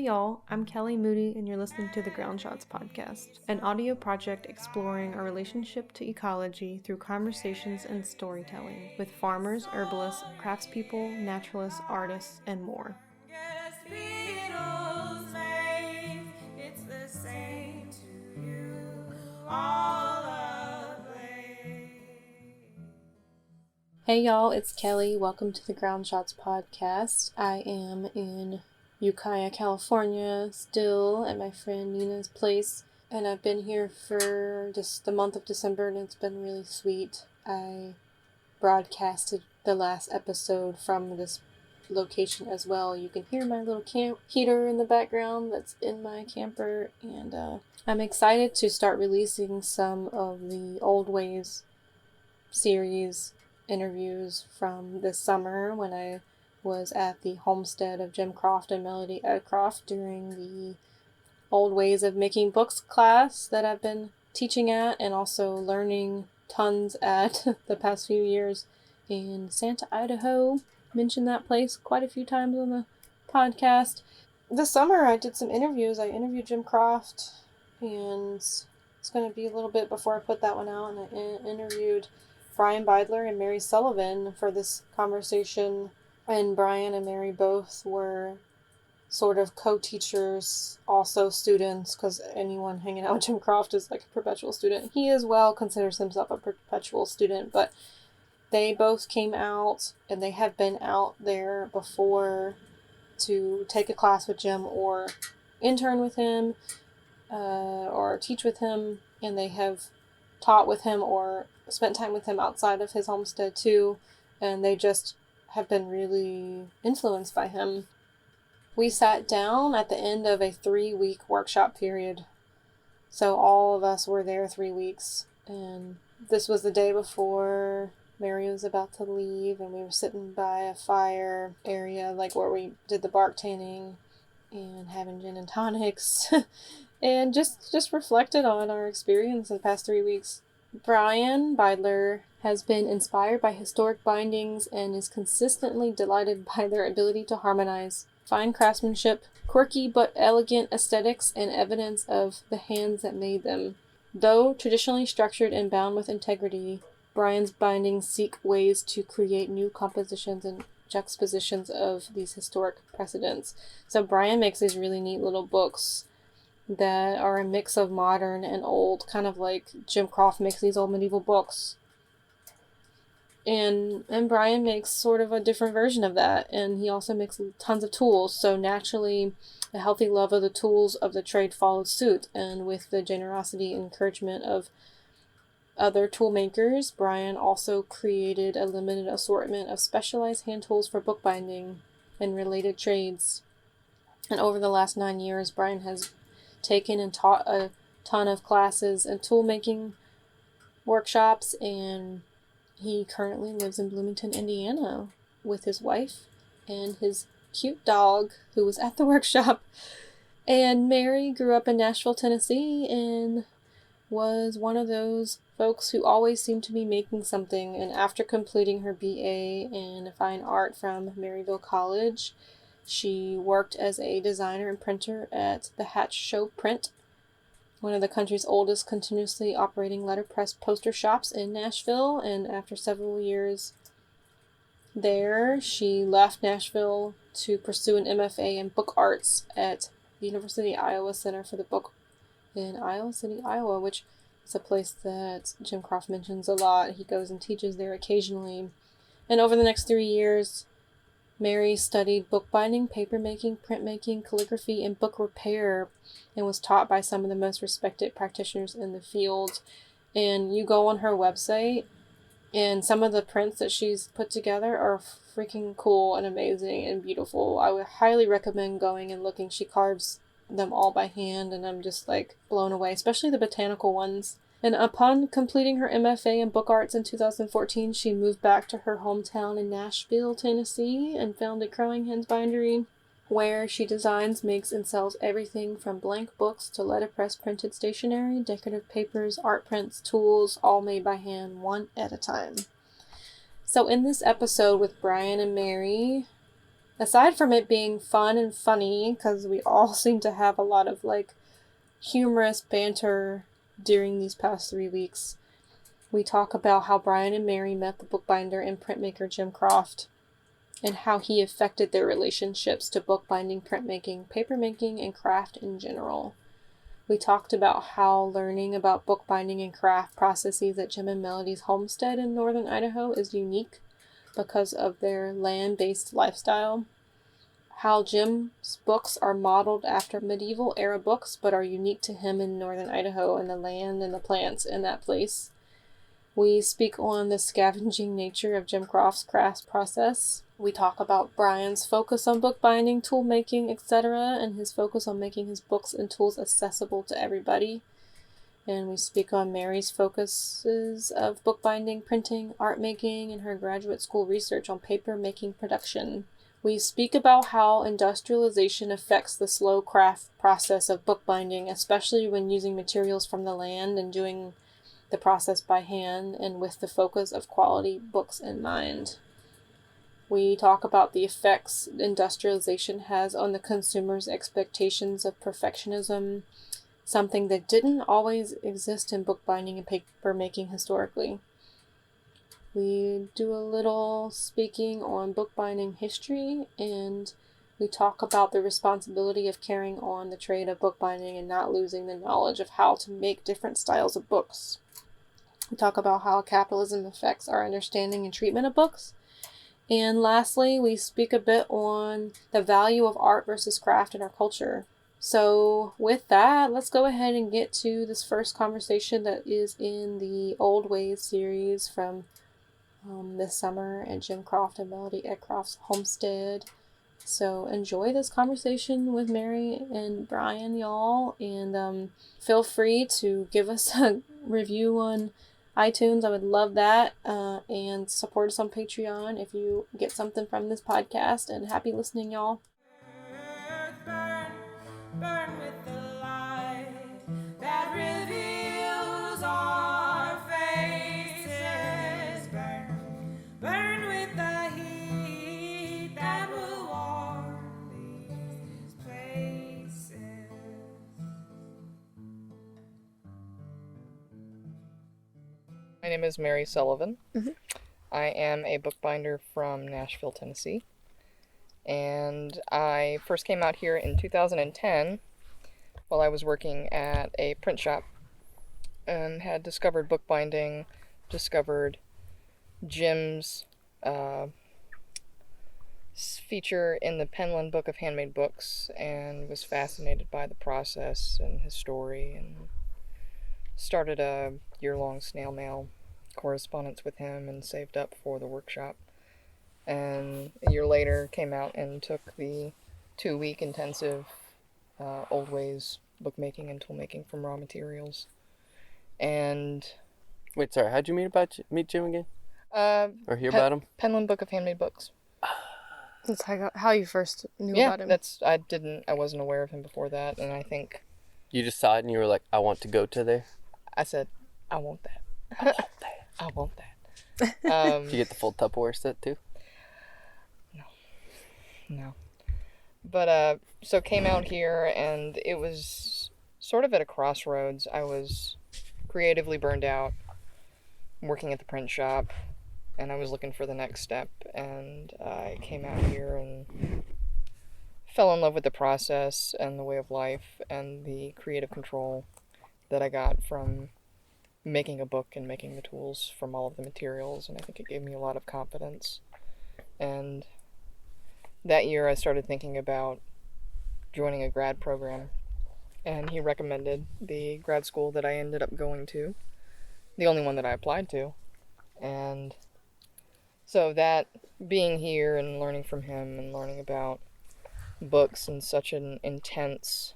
Hey y'all, I'm Kelly Moody and you're listening to the Ground Shots podcast, an audio project exploring our relationship to ecology through conversations and storytelling with farmers, herbalists, craftspeople, naturalists, artists, and more. Hey y'all, it's Kelly. Welcome to the Ground Shots podcast. I am in Ukiah, California, still at my friend Nina's place, and I've been here for just the month of December, and it's been really sweet. I broadcasted the last episode from this location as well. You can hear my little camp heater in the background that's in my camper, and I'm excited to start releasing some of the Old Ways series interviews from this summer when I was at the homestead of Jim Croft and Melody Eckroft during the Old Ways of Making Books class that I've been teaching at and also learning tons at the past few years in Santa, Idaho. Mentioned that place quite a few times on the podcast. This summer I did some interviews. I interviewed Jim Croft, and it's going to be a little bit before I put that one out, and I interviewed Brien Beidler and Mary Sullivan for this conversation, and Brien and Mary both were sort of co-teachers, also students, because anyone hanging out with Jim Croft is like a perpetual student. He as well considers himself a perpetual student, but they both came out, and they have been out there before to take a class with Jim or intern with him or teach with him, and they have taught with him or spent time with him outside of his homestead too, and they just have been really influenced by him. We sat down at the end of a 3-week workshop period, so all of us were there 3 weeks, and this was the day before Mary was about to leave, and we were sitting by a fire area, like where we did the bark tanning and having gin and tonics and just reflected on our experience in the past 3 weeks. Brien Beidler has been inspired by historic bindings and is consistently delighted by their ability to harmonize fine craftsmanship, quirky but elegant aesthetics, and evidence of the hands that made them. Though traditionally structured and bound with integrity, Brien's bindings seek ways to create new compositions and juxtapositions of these historic precedents. So Brien makes these really neat little books that are a mix of modern and old, kind of like Jim Croft makes these old medieval books. And Brien makes sort of a different version of that, and he also makes tons of tools, so naturally a healthy love of the tools of the trade followed suit, and with the generosity and encouragement of other tool makers, Brien also created a limited assortment of specialized hand tools for bookbinding and related trades. And over the last 9 years, Brien has taken and taught a ton of classes and tool making workshops, and he currently lives in Bloomington, Indiana with his wife and his cute dog who was at the workshop. And Mary grew up in Nashville, Tennessee, and was one of those folks who always seemed to be making something. And after completing her BA in fine art from Maryville College, she worked as a designer and printer at the Hatch Show Print, one of the country's oldest continuously operating letterpress poster shops in Nashville. And after several years there, she left Nashville to pursue an MFA in book arts at the University of Iowa Center for the Book in Iowa City, Iowa, which is a place that Jim Croft mentions a lot. He goes and teaches there occasionally. And over the next 3 years, Mary studied bookbinding, papermaking, printmaking, calligraphy, and book repair, and was taught by some of the most respected practitioners in the field. And you go on her website, and some of the prints that she's put together are freaking cool and amazing and beautiful. I would highly recommend going and looking. She carves them all by hand, and I'm just like blown away, especially the botanical ones. And upon completing her MFA in book arts in 2014, she moved back to her hometown in Nashville, Tennessee, and founded Crowing Hens Bindery, where she designs, makes, and sells everything from blank books to letterpress printed stationery, decorative papers, art prints, tools, all made by hand, one at a time. So in this episode with Brien and Mary, aside from it being fun and funny, because we all seem to have a lot of, like, humorous banter during these past 3 weeks, we talk about how Brien and Mary met the bookbinder and printmaker Jim Croft, and how he affected their relationships to bookbinding, printmaking, papermaking, and craft in general. We talked about how learning about bookbinding and craft processes at Jim and Melody's homestead in northern Idaho is unique because of their land-based lifestyle. How Jim's books are modeled after medieval era books but are unique to him in northern Idaho and the land and the plants in that place. We speak on the scavenging nature of Jim Croft's craft process. We talk about Brian's focus on bookbinding, tool making, etc., and his focus on making his books and tools accessible to everybody. And we speak on Mary's focuses of bookbinding, printing, art making, and her graduate school research on paper making production. We speak about how industrialization affects the slow craft process of bookbinding, especially when using materials from the land and doing the process by hand and with the focus of quality books in mind. We talk about the effects industrialization has on the consumer's expectations of perfectionism, something that didn't always exist in bookbinding and paper making historically. We do a little speaking on bookbinding history, and we talk about the responsibility of carrying on the trade of bookbinding and not losing the knowledge of how to make different styles of books. We talk about how capitalism affects our understanding and treatment of books. And lastly, we speak a bit on the value of art versus craft in our culture. So with that, let's go ahead and get to this first conversation that is in the Old Ways series from this summer at Jim Croft and Melody Eckroft's homestead. So enjoy this conversation with Mary and Brien, y'all, and feel free to give us a review on iTunes. I would love that, and support us on Patreon if you get something from this podcast, and happy listening, y'all. Burn, burn with the light that reveals our faces. Burn, burn with the heat that will warm these places. My name is Mary Sullivan. I am a bookbinder from Nashville, Tennessee. And I first came out here in 2010 while I was working at a print shop and had discovered bookbinding, discovered Jim's feature in the Penland Book of Handmade Books, and was fascinated by the process and his story, and started a year-long snail mail correspondence with him and saved up for the workshop. And a year later came out and took the 2-week intensive Old Ways bookmaking and tool making from raw materials. And wait, sorry, how'd you meet Jim again? Or hear about him? Penland Book of Handmade Books. That's how you first knew about him. I wasn't aware of him before that, and I think you just saw it and you were like, I want to go to there. I said, I want that. I want that. I want that. Did you get the full Tupperware set too? No. But, so came out here, and it was sort of at a crossroads. I was creatively burned out, working at the print shop, and I was looking for the next step, and I came out here and fell in love with the process and the way of life and the creative control that I got from making a book and making the tools from all of the materials, and I think it gave me a lot of confidence. And that year I started thinking about joining a grad program, and he recommended the grad school that I ended up going to, the only one that I applied to. And so that, being here and learning from him and learning about books in such an intense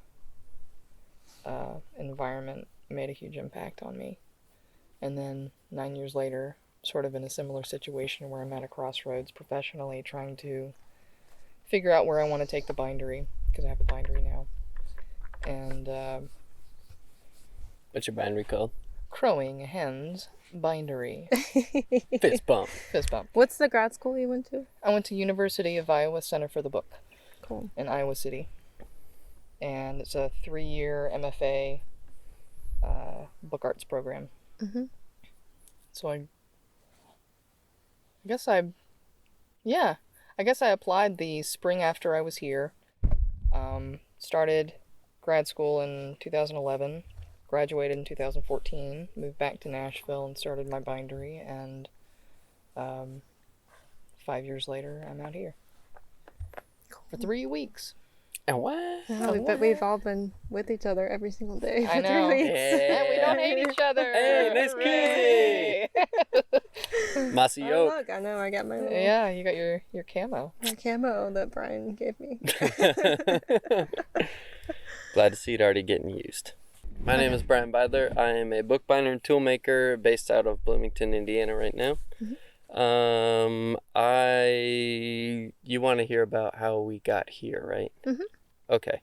environment made a huge impact on me. And then 9 years later, sort of in a similar situation where I'm at a crossroads professionally, trying to figure out where I want to take the bindery, because I have a bindery now. And what's your bindery called? Crowing Hens Bindery. Fist bump. Fist bump. What's the grad school you went to? I went to University of Iowa Center for the Book. Cool. In Iowa City. And it's a 3-year MFA book arts program. Mm-hmm. So I guess I applied the spring after I was here. Started grad school in 2011, graduated in 2014, moved back to Nashville and started my bindery, and 5 years later I'm out here. Cool. For 3 weeks. And what? But we've all been with each other every single day for I know. 3 weeks. Yeah. And we don't hate each other. Hey, nice koozie. Mossy Oh, oak. look, I know, I got my little Yeah, you got your camo. my camo that Brien gave me. Glad to see it already getting used. My name is Brien Beidler. I am a bookbinder and toolmaker based out of Bloomington, Indiana right now. Mm-hmm. You want to hear about how we got here, right? Mm-hmm. Okay.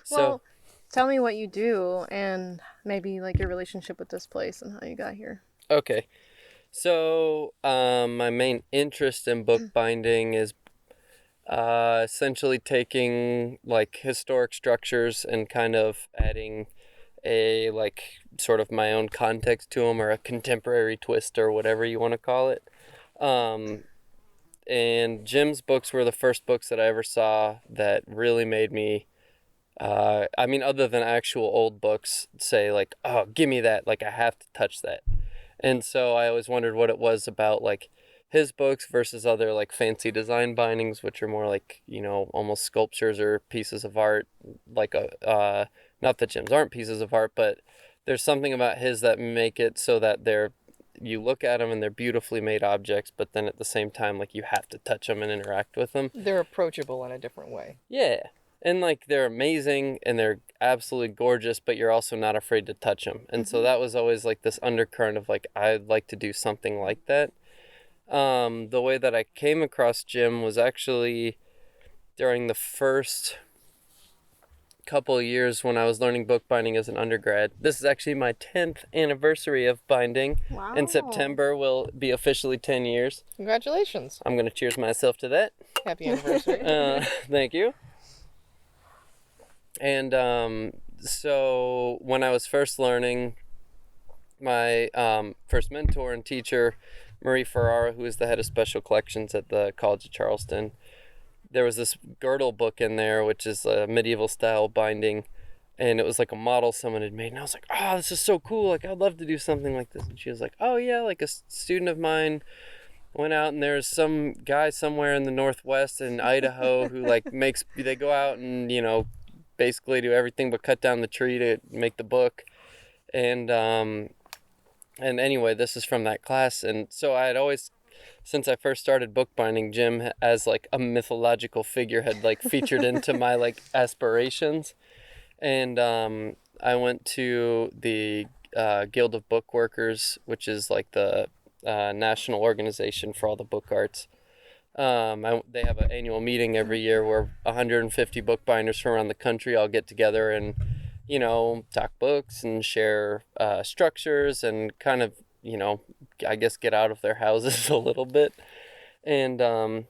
Well, tell me what you do and maybe like your relationship with this place and how you got here. Okay. So, my main interest in bookbinding is essentially taking like historic structures and kind of adding a like sort of my own context to them, or a contemporary twist, or whatever you want to call it. And Jim's books were the first books that I ever saw that really made me, other than actual old books, say like, oh, give me that, like I have to touch that. And so I always wondered what it was about like his books versus other like fancy design bindings, which are more like, almost sculptures or pieces of art, like not that Jim's aren't pieces of art, but there's something about his that make it so that you look at them and they're beautifully made objects, but then at the same time, like you have to touch them and interact with them. They're approachable in a different way. Yeah. And like they're amazing and they're absolutely gorgeous, but you're also not afraid to touch them. And so that was always like this undercurrent of like, I'd like to do something like that. The way that I came across Jim was actually during the first couple of years when I was learning bookbinding as an undergrad. This is actually my 10th anniversary of binding. Wow. In September will be officially 10 years. Congratulations. I'm going to cheers myself to that. Happy anniversary. Thank you. And so when I was first learning, my first mentor and teacher, Marie Ferrara, who is the head of special collections at the College of Charleston, there was this girdle book in there, which is a medieval style binding, and it was like a model someone had made, and I was like, oh, this is so cool, like I'd love to do something like this. And she was like, oh yeah, like a student of mine went out and there's some guy somewhere in the Northwest in Idaho who like they go out and basically do everything but cut down the tree to make the book. And anyway, this is from that class. And so I had always, since I first started bookbinding, Jim as like a mythological figure had like featured into my like aspirations. And I went to the Guild of Bookworkers, which is like the national organization for all the book arts. They have an annual meeting every year where 150 bookbinders from around the country all get together and talk books and share structures and kind of, I guess get out of their houses a little bit. And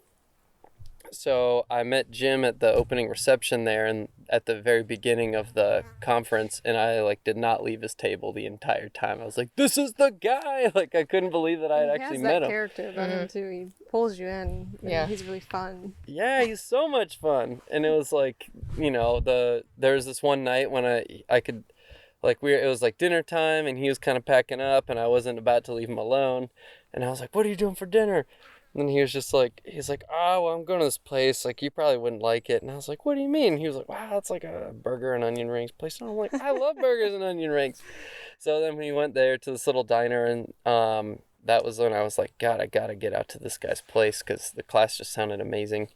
so I met Jim at the opening reception there and at the very beginning of the conference, and I like did not leave his table the entire time. I was like, this is the guy! Like I couldn't believe that I had actually met him. He has that character about him too. He pulls you in. Yeah. He's really fun. Yeah, he's so much fun. And it was like, there was this one night when I could, like it was like dinner time and he was kind of packing up and I wasn't about to leave him alone. And I was like, what are you doing for dinner? And then he was just like, oh, well, I'm going to this place. Like, you probably wouldn't like it. And I was like, what do you mean? He was like, wow, it's like a burger and onion rings place. And I'm like, I love burgers and onion rings. So then we went there to this little diner and that was when I was like, God, I got to get out to this guy's place because the class just sounded amazing.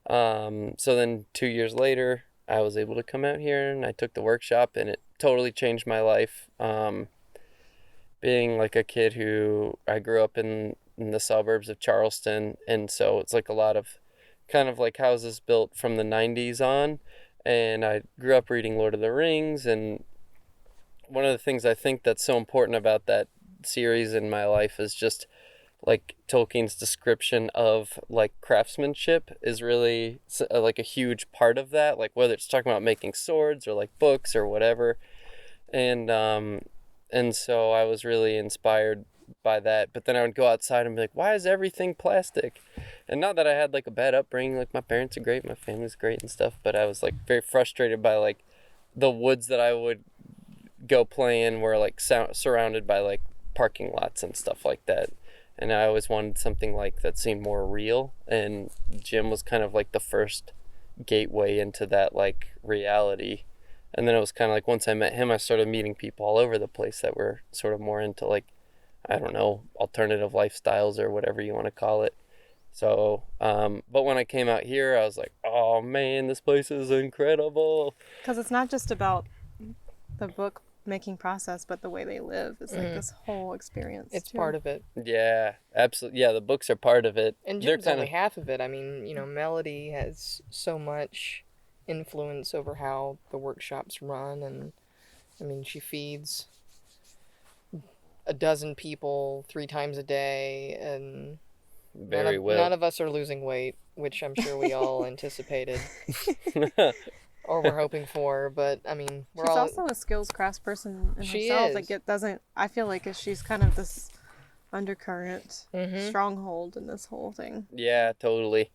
So then 2 years later, I was able to come out here and I took the workshop and it totally changed my life. Being like a kid who I grew up in the suburbs of Charleston, and so it's like a lot of kind of like houses built from the 90s on, and I grew up reading Lord of the Rings, and one of the things I think that's so important about that series in my life is just like Tolkien's description of like craftsmanship is really like a huge part of that, like whether it's talking about making swords or like books or whatever. And so I was really inspired by that. But then I would go outside and be like, why is everything plastic? And not that I had like a bad upbringing, like my parents are great, my family's great and stuff, but I was like very frustrated by like the woods that I would go play in were like surrounded by like parking lots and stuff like that. And I always wanted something like that seemed more real. And Jim was kind of like the first gateway into that like reality. And then it was kind of like once I met him, I started meeting people all over the place that were sort of more into like, I don't know, alternative lifestyles or whatever you want to call it. So, but when I came out here, I was like, oh man, this place is incredible. Because it's not just about the book making process, but the way they live. It's like this whole experience. It's too. part of it. Yeah, absolutely. Yeah, the books are part of it. And Jim's only half of it. I mean, you know, Melody has so much influence over how the workshops run, and I mean, she feeds a dozen people 3 times a day, and none of us are losing weight, which I'm sure we all anticipated or were hoping for. But I mean, she's also a skills crafts person in herself. Is. Like it doesn't. I feel like she's kind of this undercurrent stronghold in this whole thing. Yeah, totally.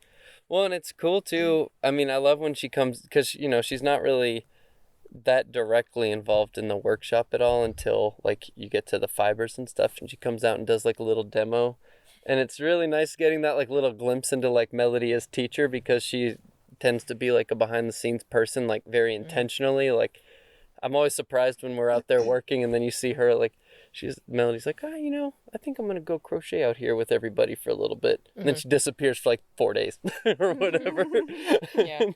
Well, and it's cool too. I mean, I love when she comes because you know she's not really that directly involved in the workshop at all until like you get to the fibers and stuff, and she comes out and does like a little demo, and it's really nice getting that like little glimpse into like Melody as teacher, because she tends to be like a behind the scenes person, like very intentionally. Like I'm always surprised when we're out there working and then you see her like Melody's like, oh, you know, I think I'm gonna go crochet out here with everybody for a little bit, and then she disappears for like 4 days or whatever. Yeah.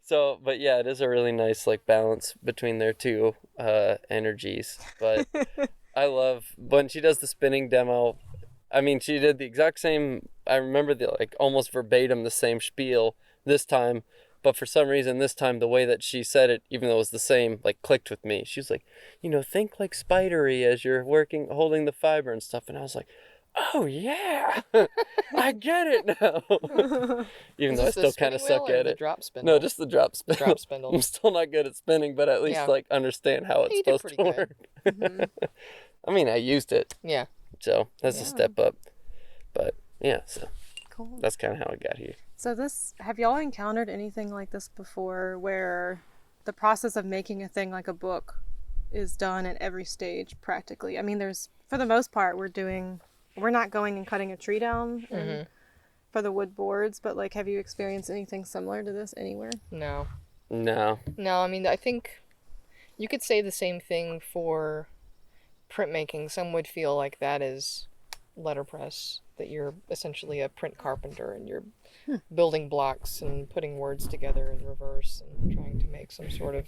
So, but yeah, it is a really nice like balance between their two energies. But I love when she does the spinning demo. I mean, she did the exact same. I remember the like almost verbatim the same spiel this time, but for some reason this time the way that she said it, even though it was the same, like clicked with me. She was like, you know, think like spidery as you're holding the fiber and stuff, and I was like, oh yeah, I get it now. Even though I still kind of suck at it. Drop spindle? No, just the drop spindle. Drop spindle. I'm still not good at spinning, but at least like understand how it's supposed to work. I mean, I used it. Yeah. So that's a step up. But yeah, so cool. That's kind of how I got here. So have y'all encountered anything like this before, where the process of making a thing like a book is done at every stage practically? I mean, for the most part, we're not going and cutting a tree down for the wood boards, but like, have you experienced anything similar to this anywhere? No, I mean, I think you could say the same thing for printmaking. Some would feel like that is letterpress, that you're essentially a print carpenter and you're building blocks and putting words together in reverse and trying to make some sort of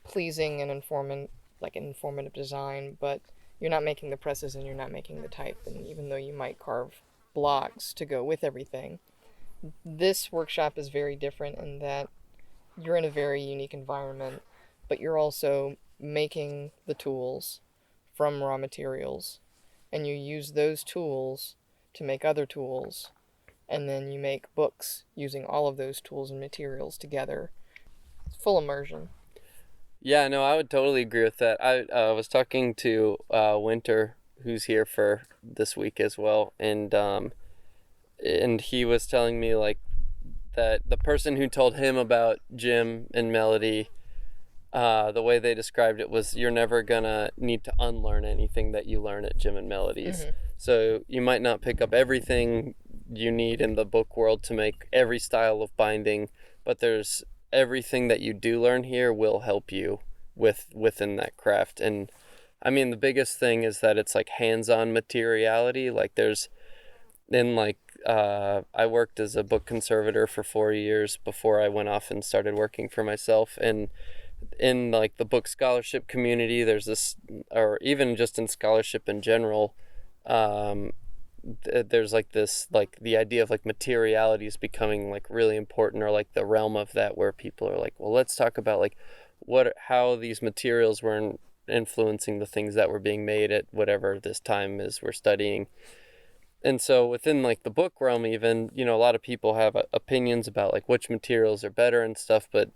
pleasing and informative design, but you're not making the presses and you're not making the type. And even though you might carve blocks to go with everything, this workshop is very different in that you're in a very unique environment, but you're also making the tools from raw materials, and you use those tools to make other tools, and then you make books using all of those tools and materials together. It's full immersion. Yeah, no, I would totally agree with that. I was talking to Winter, who's here for this week as well, and he was telling me like that the person who told him about Jim and Melody, the way they described it was, you're never gonna need to unlearn anything that you learn at Jim and Melody's. So you might not pick up everything you need in the book world to make every style of binding, but there's everything that you do learn here will help you within that craft. And I mean, the biggest thing is that it's like hands-on materiality. Like I worked as a book conservator for 4 years before I went off and started working for myself. And in like the book scholarship community, there's this, or even just in scholarship in general, there's like this, like the idea of like materiality is becoming like really important, or like the realm of that where people are like, well, let's talk about like how these materials were influencing the things that were being made at whatever this time is we're studying. And so within like the book realm, even, you know, a lot of people have opinions about like which materials are better and stuff, but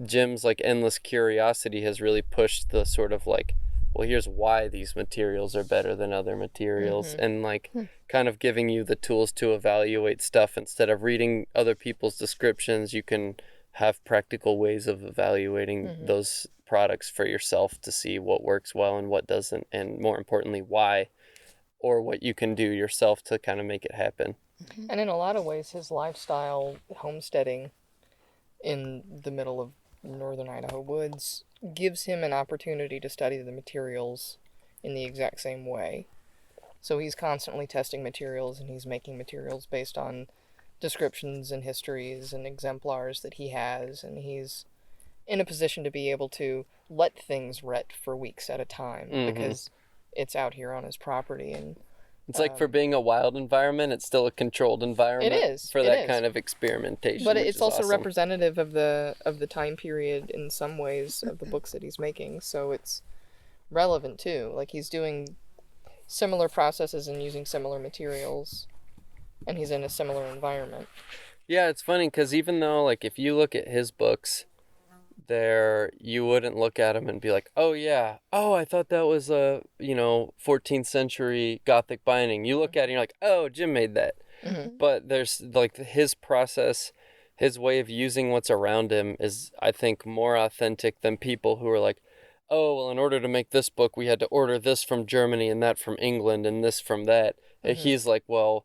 Jim's like endless curiosity has really pushed the sort of like, well, here's why these materials are better than other materials, and like kind of giving you the tools to evaluate stuff. Instead of reading other people's descriptions, you can have practical ways of evaluating those products for yourself to see what works well and what doesn't, and more importantly, why, or what you can do yourself to kind of make it happen. And in a lot of ways, his lifestyle, homesteading in the middle of northern Idaho woods, gives him an opportunity to study the materials in the exact same way. So he's constantly testing materials, and he's making materials based on descriptions and histories and exemplars that he has, and he's in a position to be able to let things rot for weeks at a time because it's out here on his property. And it's like, for being a wild environment, it's still a controlled environment. It is for that kind of experimentation. But it's also awesome. representative of the time period in some ways of the books that he's making, so it's relevant too. Like, he's doing similar processes and using similar materials, and he's in a similar environment. Yeah, it's funny because even though, like, if you look at his books, you wouldn't look at them and be like, oh yeah, I thought that was a 14th century Gothic binding. You look at it and you're like, oh, Jim made that. But there's like his process, his way of using what's around him is, I think, more authentic than people who are like, oh, well, in order to make this book we had to order this from Germany and that from England and this from that. He's like, well,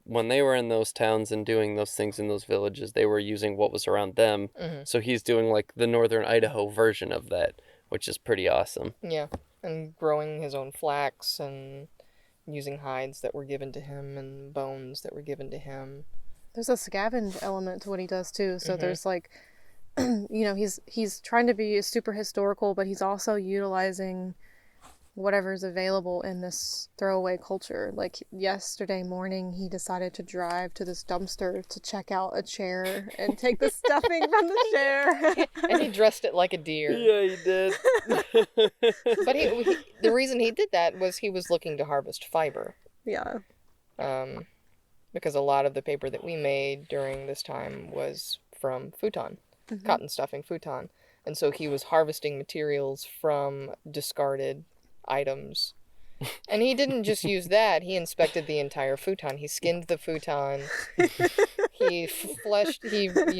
when they were in those towns and doing those things in those villages, they were using what was around them. So he's doing like the northern Idaho version of that, which is pretty awesome. Yeah, and growing his own flax and using hides that were given to him and bones that were given to him. There's a scavenge element to what he does too. So there's like, he's trying to be super historical, but he's also utilizing whatever's available in this throwaway culture. Like yesterday morning, he decided to drive to this dumpster to check out a chair and take the stuffing from the chair. And he dressed it like a deer. Yeah, he did. But the reason he did that was he was looking to harvest fiber. Yeah. Because a lot of the paper that we made during this time was from futon, cotton stuffing futon. And so he was harvesting materials from discarded items. And he didn't just use that, he inspected the entire futon. He skinned the futon. He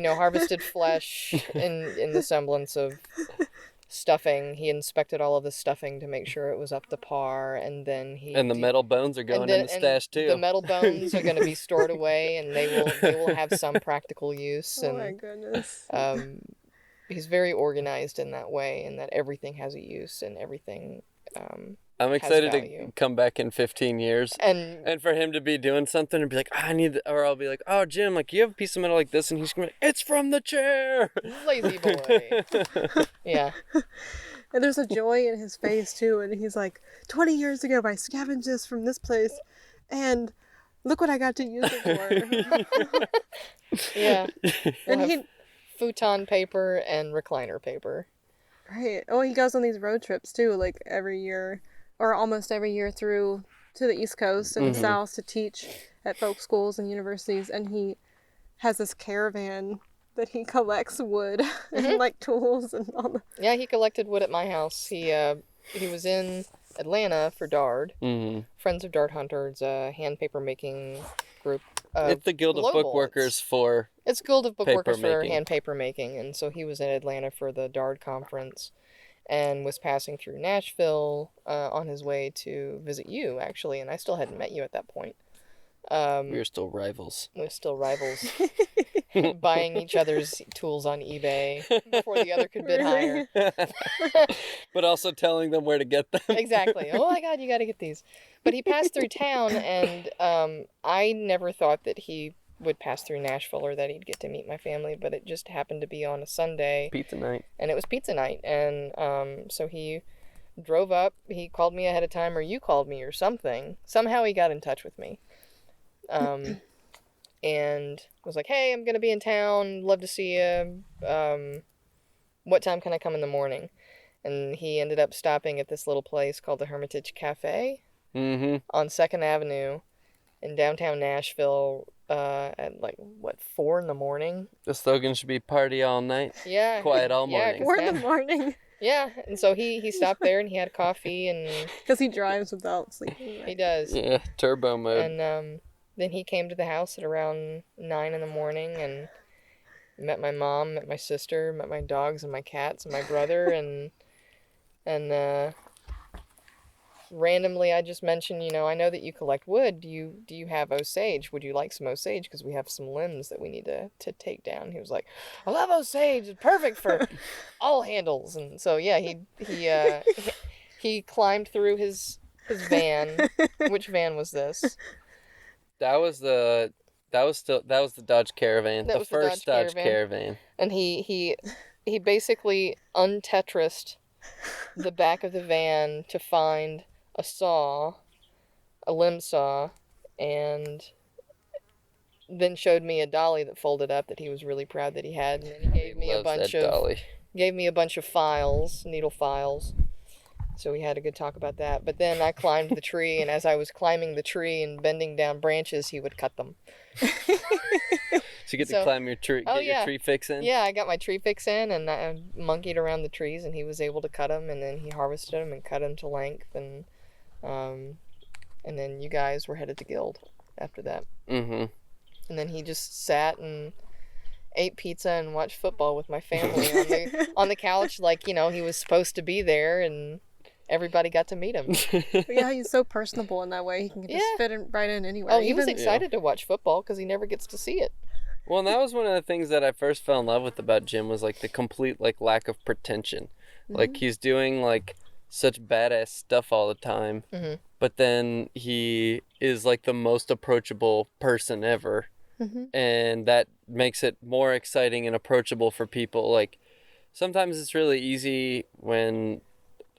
harvested flesh in the semblance of stuffing. He inspected all of the stuffing to make sure it was up to par, and then the metal bones are going in the stash too. The metal bones are going to be stored away, and they will have some practical use. Oh my goodness. He's very organized in that way, and that everything has a use and everything I'm excited to come back in 15 years and for him to be doing something and be like, or I'll be like, oh, Jim, like, you have a piece of metal like this, and he's going to be like, it's from the chair. Lazy boy. Yeah. And there's a joy in his face too, and he's like, 20 years ago I scavenged this from this place, and look what I got to use it for. Yeah. And futon paper and recliner paper. Right. Oh, he goes on these road trips too, like every year, or almost every year, through to the East Coast and the South to teach at folk schools and universities. And he has this caravan that he collects wood and like tools and all the... Yeah, he collected wood at my house. He was in Atlanta for Dard. Friends of Dard Hunters, a hand paper making group. It's the Guild of Bookworkers for... It's Guild of Bookworkers for hand paper making, and so he was in Atlanta for the Dard conference, and was passing through Nashville on his way to visit you, actually, and I still hadn't met you at that point. We were still rivals. Buying each other's tools on eBay before the other could bid higher. But also telling them where to get them. Exactly. Oh my God, you got to get these. But he passed through town, and I never thought that he would pass through Nashville or that he'd get to meet my family, but it just happened to be on a Sunday. Pizza night. And it was pizza night, and so he drove up. He called me ahead of time, or you called me or something. Somehow he got in touch with me. and was like, hey, I'm going to be in town. Love to see you. What time can I come in the morning? And he ended up stopping at this little place called the Hermitage Cafe Mm-hmm. on 2nd Avenue in downtown Nashville at 4 in the morning. The slogan should be party all night, Yeah. quiet all morning. 4 in the morning. Yeah, and so he stopped there and he had coffee and... Because he drives without sleeping. Right? He does. Yeah, turbo mode. And then he came to the house at around 9 in the morning and met my mom, met my sister, met my dogs and my cats and my brother, and randomly I just mentioned, I know that you collect wood. Do you have osage? Would you like some osage? Because we have some limbs that we need to take down. He was like, I love osage. It's perfect for all handles. And so yeah, he climbed through his van. Which van was this? That was the Dodge Caravan. That The was first Dodge Dodge Caravan. And he basically untetrised the back of the van to find a saw, a limb saw, and then showed me a dolly that folded up that he was really proud that he had, and then he gave me a bunch of files, needle files. So we had a good talk about that. But then I climbed the tree, and as I was climbing the tree and bending down branches, he would cut them. So you get to climb your tree, your tree fix in? Yeah, I got my tree fix in, and I monkeyed around the trees, and he was able to cut them, and then he harvested them and cut them to length, and then you guys were headed to Guild after that. Mm-hmm. And then he just sat and ate pizza and watched football with my family on the couch, like, he was supposed to be there, and everybody got to meet him. Yeah, he's so personable in that way. He can just fit right in anywhere. Oh, he was excited to watch football because he never gets to see it. Well, and that was one of the things that I first fell in love with about Jim was like the complete lack of pretension. Mm-hmm. Like he's doing such badass stuff all the time, mm-hmm. but then he is the most approachable person ever. Mm-hmm. And that makes it more exciting and approachable for people. Sometimes it's really easy when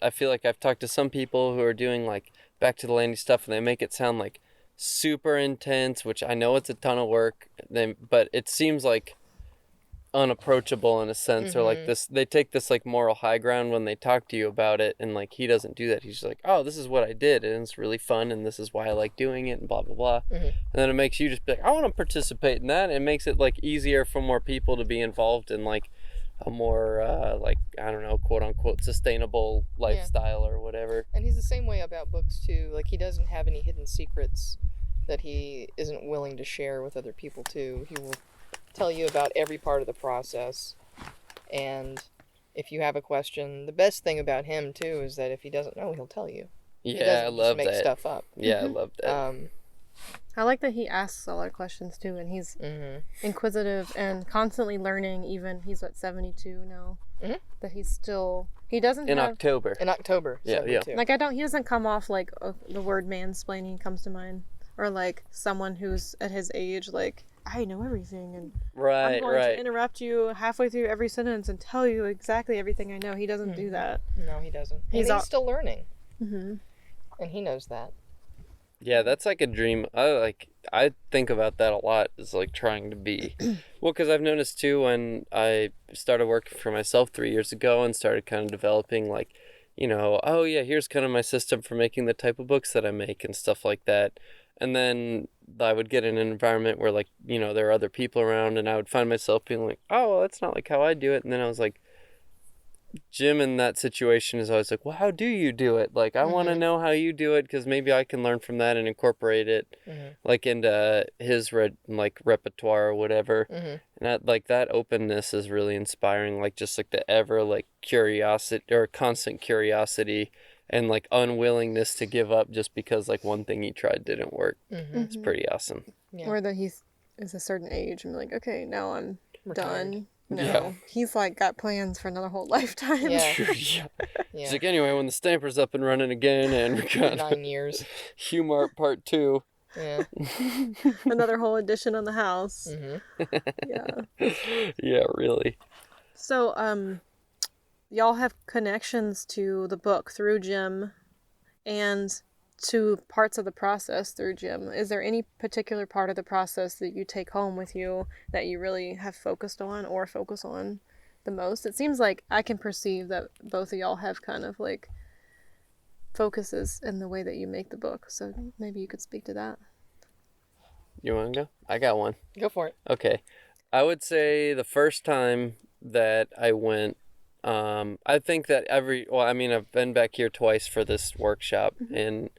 I feel like I've talked to some people who are doing back to the landing stuff, and they make it sound super intense, which I know it's a ton of work, but it seems unapproachable in a sense, mm-hmm. or they take this moral high ground when they talk to you about it, and he doesn't do that. He's just oh, this is what I did, and it's really fun, and this is why I like doing it, and blah blah blah. Mm-hmm. And then it makes you just be I want to participate in that. It makes it easier for more people to be involved in a more I don't know, quote unquote sustainable lifestyle or whatever. And he's the same way about books too. He doesn't have any hidden secrets that he isn't willing to share with other people too. He will tell you about every part of the process, and if you have a question, the best thing about him too is that if he doesn't know, he'll tell you. Yeah, I love that. Make stuff up. Yeah, I love that. I like that he asks a lot of questions too, and he's mm-hmm. inquisitive and constantly learning. Even he's 72 now. Mm-hmm. That he doesn't in have, October. In October. Yeah, 72. yeah. He doesn't come off the word mansplaining comes to mind, or someone who's at his age I know everything, and I'm going to interrupt you halfway through every sentence and tell you exactly everything I know. He doesn't mm-hmm. do that. No, he doesn't. He's still learning. Mm-hmm. And he knows that. Yeah, that's a dream. I think about that a lot, is trying to be well, because I've noticed too when I started working for myself 3 years ago and started kind of developing oh yeah, here's kind of my system for making the type of books that I make and stuff like that. And then I would get in an environment where there are other people around, and I would find myself being oh, well, that's not how I do it. And then I was Jim in that situation is always well, how do you do it? I mm-hmm. want to know how you do it, because maybe I can learn from that and incorporate it mm-hmm. Into his repertoire or whatever. Mm-hmm. And that openness is really inspiring, just the ever curiosity, or constant curiosity, and unwillingness to give up just because one thing he tried didn't work. Mm-hmm. It's pretty awesome. Yeah. Or that he's a certain age and okay, now I'm retired. Done. No, yeah. He's got plans for another whole lifetime. Yeah. Yeah. He's anyway, when the stamper's up and running again, and we got 9 years. Humart Part 2. Yeah. Another whole edition on the house. Mm-hmm. Yeah. Yeah, really. So, y'all have connections to the book through Jim, and to parts of the process through Jim. Is there any particular part of the process that you take home with you that you really have focused on or focus on the most? It seems like I can perceive that both of y'all have kind of like focuses in the way that you make the book. So maybe you could speak to that. You want to go? I got one. Go for it. Okay. I would say the first time that I went, I think that I've been back here twice for this workshop, and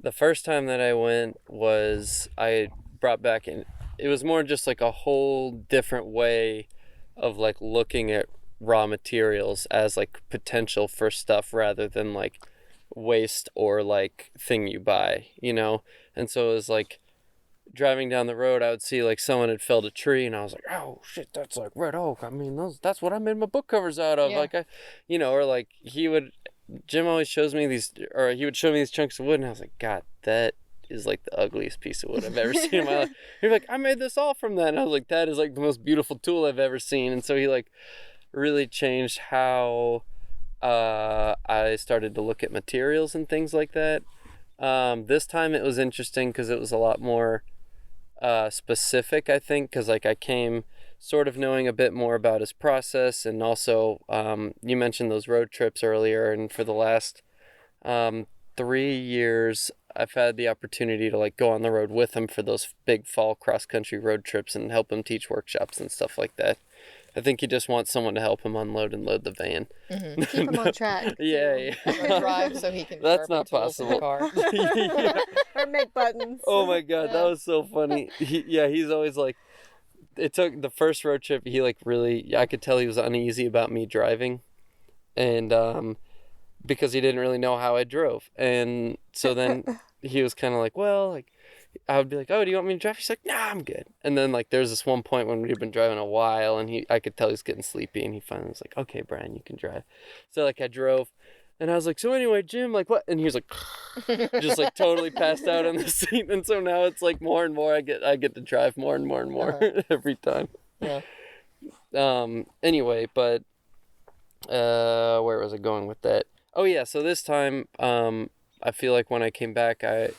the first time that I went was I brought back in, it was more just like a whole different way of like looking at raw materials as like potential for stuff rather than like waste or like thing you buy, And so it was like driving down the road, I would see like someone had felled a tree, and I was like, oh shit, that's like red oak. I mean, that's what I made my book covers out of. Yeah. Like or like Jim always shows me he would show me these chunks of wood, and I was like, God, that is like the ugliest piece of wood I've ever seen in my life. He's like, I made this all from that. And I was like, that is like the most beautiful tool I've ever seen. And so he like really changed how I started to look at materials and things like that. This time it was interesting because it was a lot more specific, I think, because like I came sort of knowing a bit more about his process, and also you mentioned those road trips earlier, and for the last 3 years I've had the opportunity to like go on the road with him for those big fall cross-country road trips and help him teach workshops and stuff like that. I think he just wants someone to help him unload and load the van. Mm-hmm. Keep him on track. Yeah. Drive so he can. That's not possible. Car. Yeah. Or make buttons. Oh my God, that was so funny. He's always like, it took the first road trip. He like really, I could tell he was uneasy about me driving, and because he didn't really know how I drove, and so then he was kind of like, well, like. I would be like, oh, do you want me to drive? He's like, nah, I'm good. And then like there's this one point when we'd been driving a while, and I could tell he was getting sleepy, and he finally was like, okay, Brien, you can drive. So like I drove, and I was like, so anyway, Jim, like what? And he was like, just like totally passed out in the seat. And so now it's like more and more I get to drive more and more and more every time. Yeah. Anyway, but where was I going with that? Oh yeah, so this time I feel like when I came back, I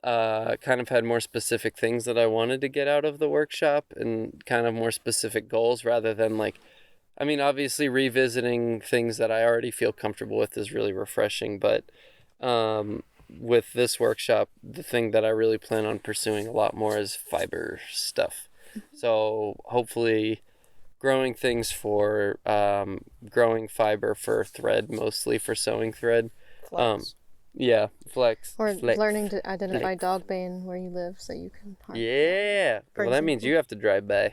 kind of had more specific things that I wanted to get out of the workshop, and kind of more specific goals rather than like, I mean, obviously revisiting things that I already feel comfortable with is really refreshing, but with this workshop, the thing that I really plan on pursuing a lot more is fiber stuff. So hopefully growing things for growing fiber for thread, mostly for sewing thread. Flex. Yeah, flex. Or flex. learning to identify dog bane where you live so you can... Yeah. Well, that means you have to drive by.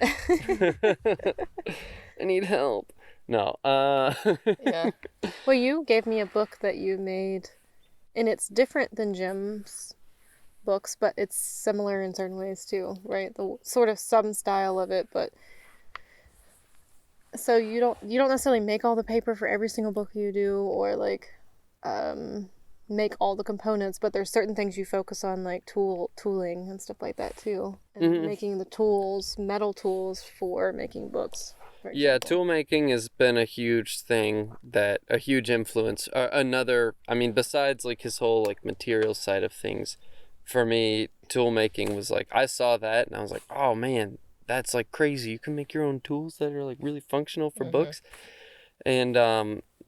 I need help. No. Yeah. Well, you gave me a book that you made, and it's different than Jim's books, but it's similar in certain ways too, right? The sort of some style of it, but... So you don't necessarily make all the paper for every single book you do, or like... make all the components, but there's certain things you focus on, like tooling and stuff like that too, and making the tools, metal tools for making books. Yeah, tool making has been a huge thing, a huge influence. Besides like his whole like materials side of things, for me, tool making was like, I saw that and I was like, oh man, that's like crazy. You can make your own tools that are like really functional for books. And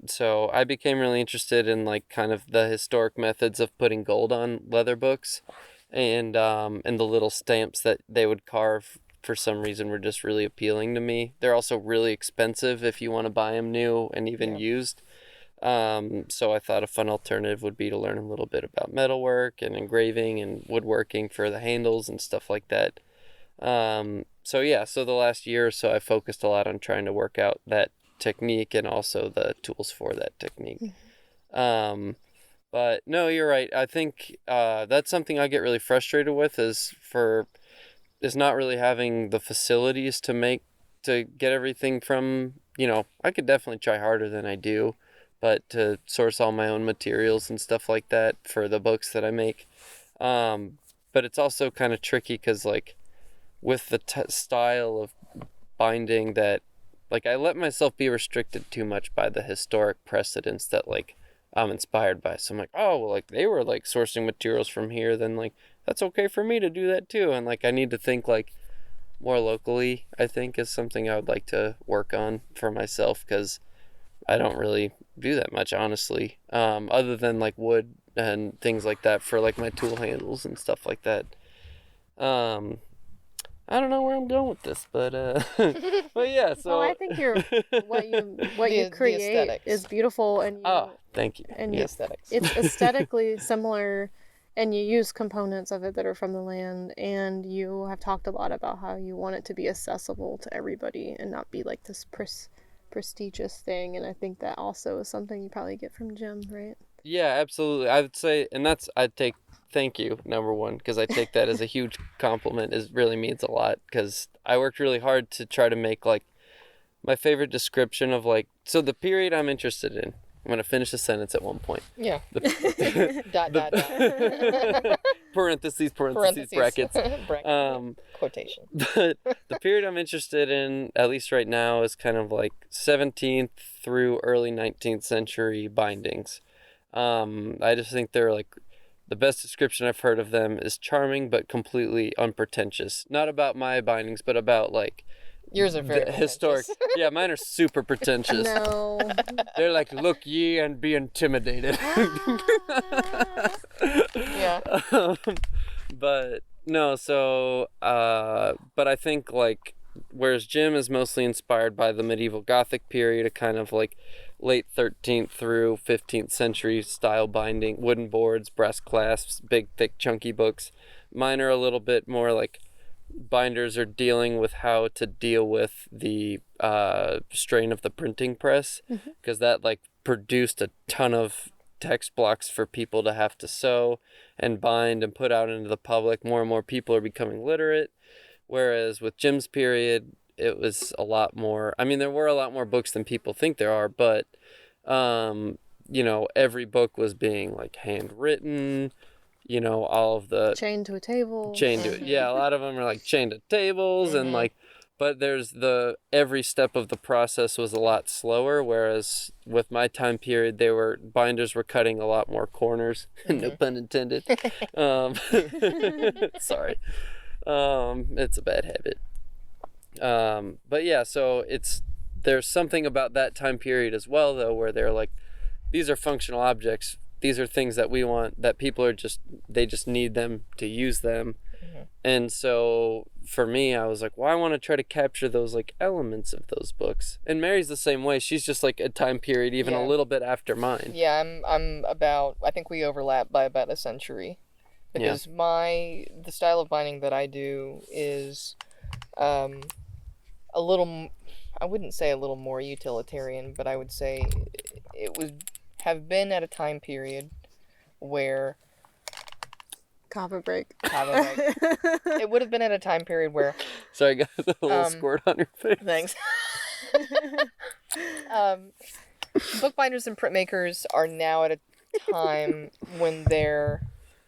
so I became really interested in like kind of the historic methods of putting gold on leather books, and the little stamps that they would carve for some reason were just really appealing to me. They're also really expensive if you want to buy them new and even used. So I thought a fun alternative would be to learn a little bit about metalwork and engraving and woodworking for the handles and stuff like that. So the last year or so I focused a lot on trying to work out that technique and also the tools for that technique. But no, you're right. I think that's something I get really frustrated with is not really having the facilities to get everything from, I could definitely try harder than I do, but to source all my own materials and stuff like that for the books that I make. But it's also kind of tricky because like with the style of binding that, like, I let myself be restricted too much by the historic precedents that, like, I'm inspired by. So I'm like, oh, well, like they were like sourcing materials from here, then like that's okay for me to do that too. And like I need to think like more locally, I think, is something I would like to work on for myself, because I don't really do that much, honestly, other than like wood and things like that for like my tool handles and stuff like that. I don't know where I'm going with this, but but yeah. So well, I think what you The create aesthetics. is beautiful, and thank you. and The you, aesthetics. it's aesthetically similar, and you use components of it that are from the land, and you have talked a lot about how you want it to be accessible to everybody and not be like this prestigious thing. And I think that also is something you probably get from Jim, right? Yeah, absolutely. I would say, and thank you, number one, because I take that as a huge compliment. It really means a lot, because I worked really hard to try to make like my favorite description of like, so the period I'm interested in. I'm going to finish the sentence at one point. Yeah. Dot, dot, dot. Parentheses, brackets. Quotation. But the period I'm interested in, at least right now, is kind of like 17th through early 19th century bindings. I just think they're like, the best description I've heard of them is charming but completely unpretentious. Not about my bindings, but about like Yours are very historic. Yeah, mine are super pretentious. No. They're like, look ye and be intimidated. Yeah. But no, so but I think like, whereas Jim is mostly inspired by the medieval Gothic period, a kind of like late 13th through 15th century style binding, wooden boards, brass clasps, big thick chunky books. Mine are a little bit more like, binders are dealing with how to deal with the strain of the printing press, because that like produced a ton of text blocks for people to have to sew and bind and put out into the public. More and more people are becoming literate, whereas with Jim's period it was a lot more, I mean, there were a lot more books than people think there are, but you know, every book was being like handwritten. You know, all of the Chained to a table. Yeah, a lot of them are like chained to tables, and like, but there's every step of the process was a lot slower, whereas with my time period, binders were cutting a lot more corners, no pun intended. Sorry. It's a bad habit. But yeah, so there's something about that time period as well, though, where they're like, these are functional objects. These are things that we want, that people are they just need them to use them. And so for me, I was like, well, I want to try to capture those like elements of those books. And Mary's the same way. She's just like a time period even a little bit after mine. Yeah, I'm about, I think we overlap by about a century. Because the style of binding that I do is a little, I wouldn't say a little more utilitarian, but I would say it would have been at a time period where Copper break. It would have been at a time period where, sorry, got a little squirt on your face. Thanks. Bookbinders and printmakers are now at a time when they're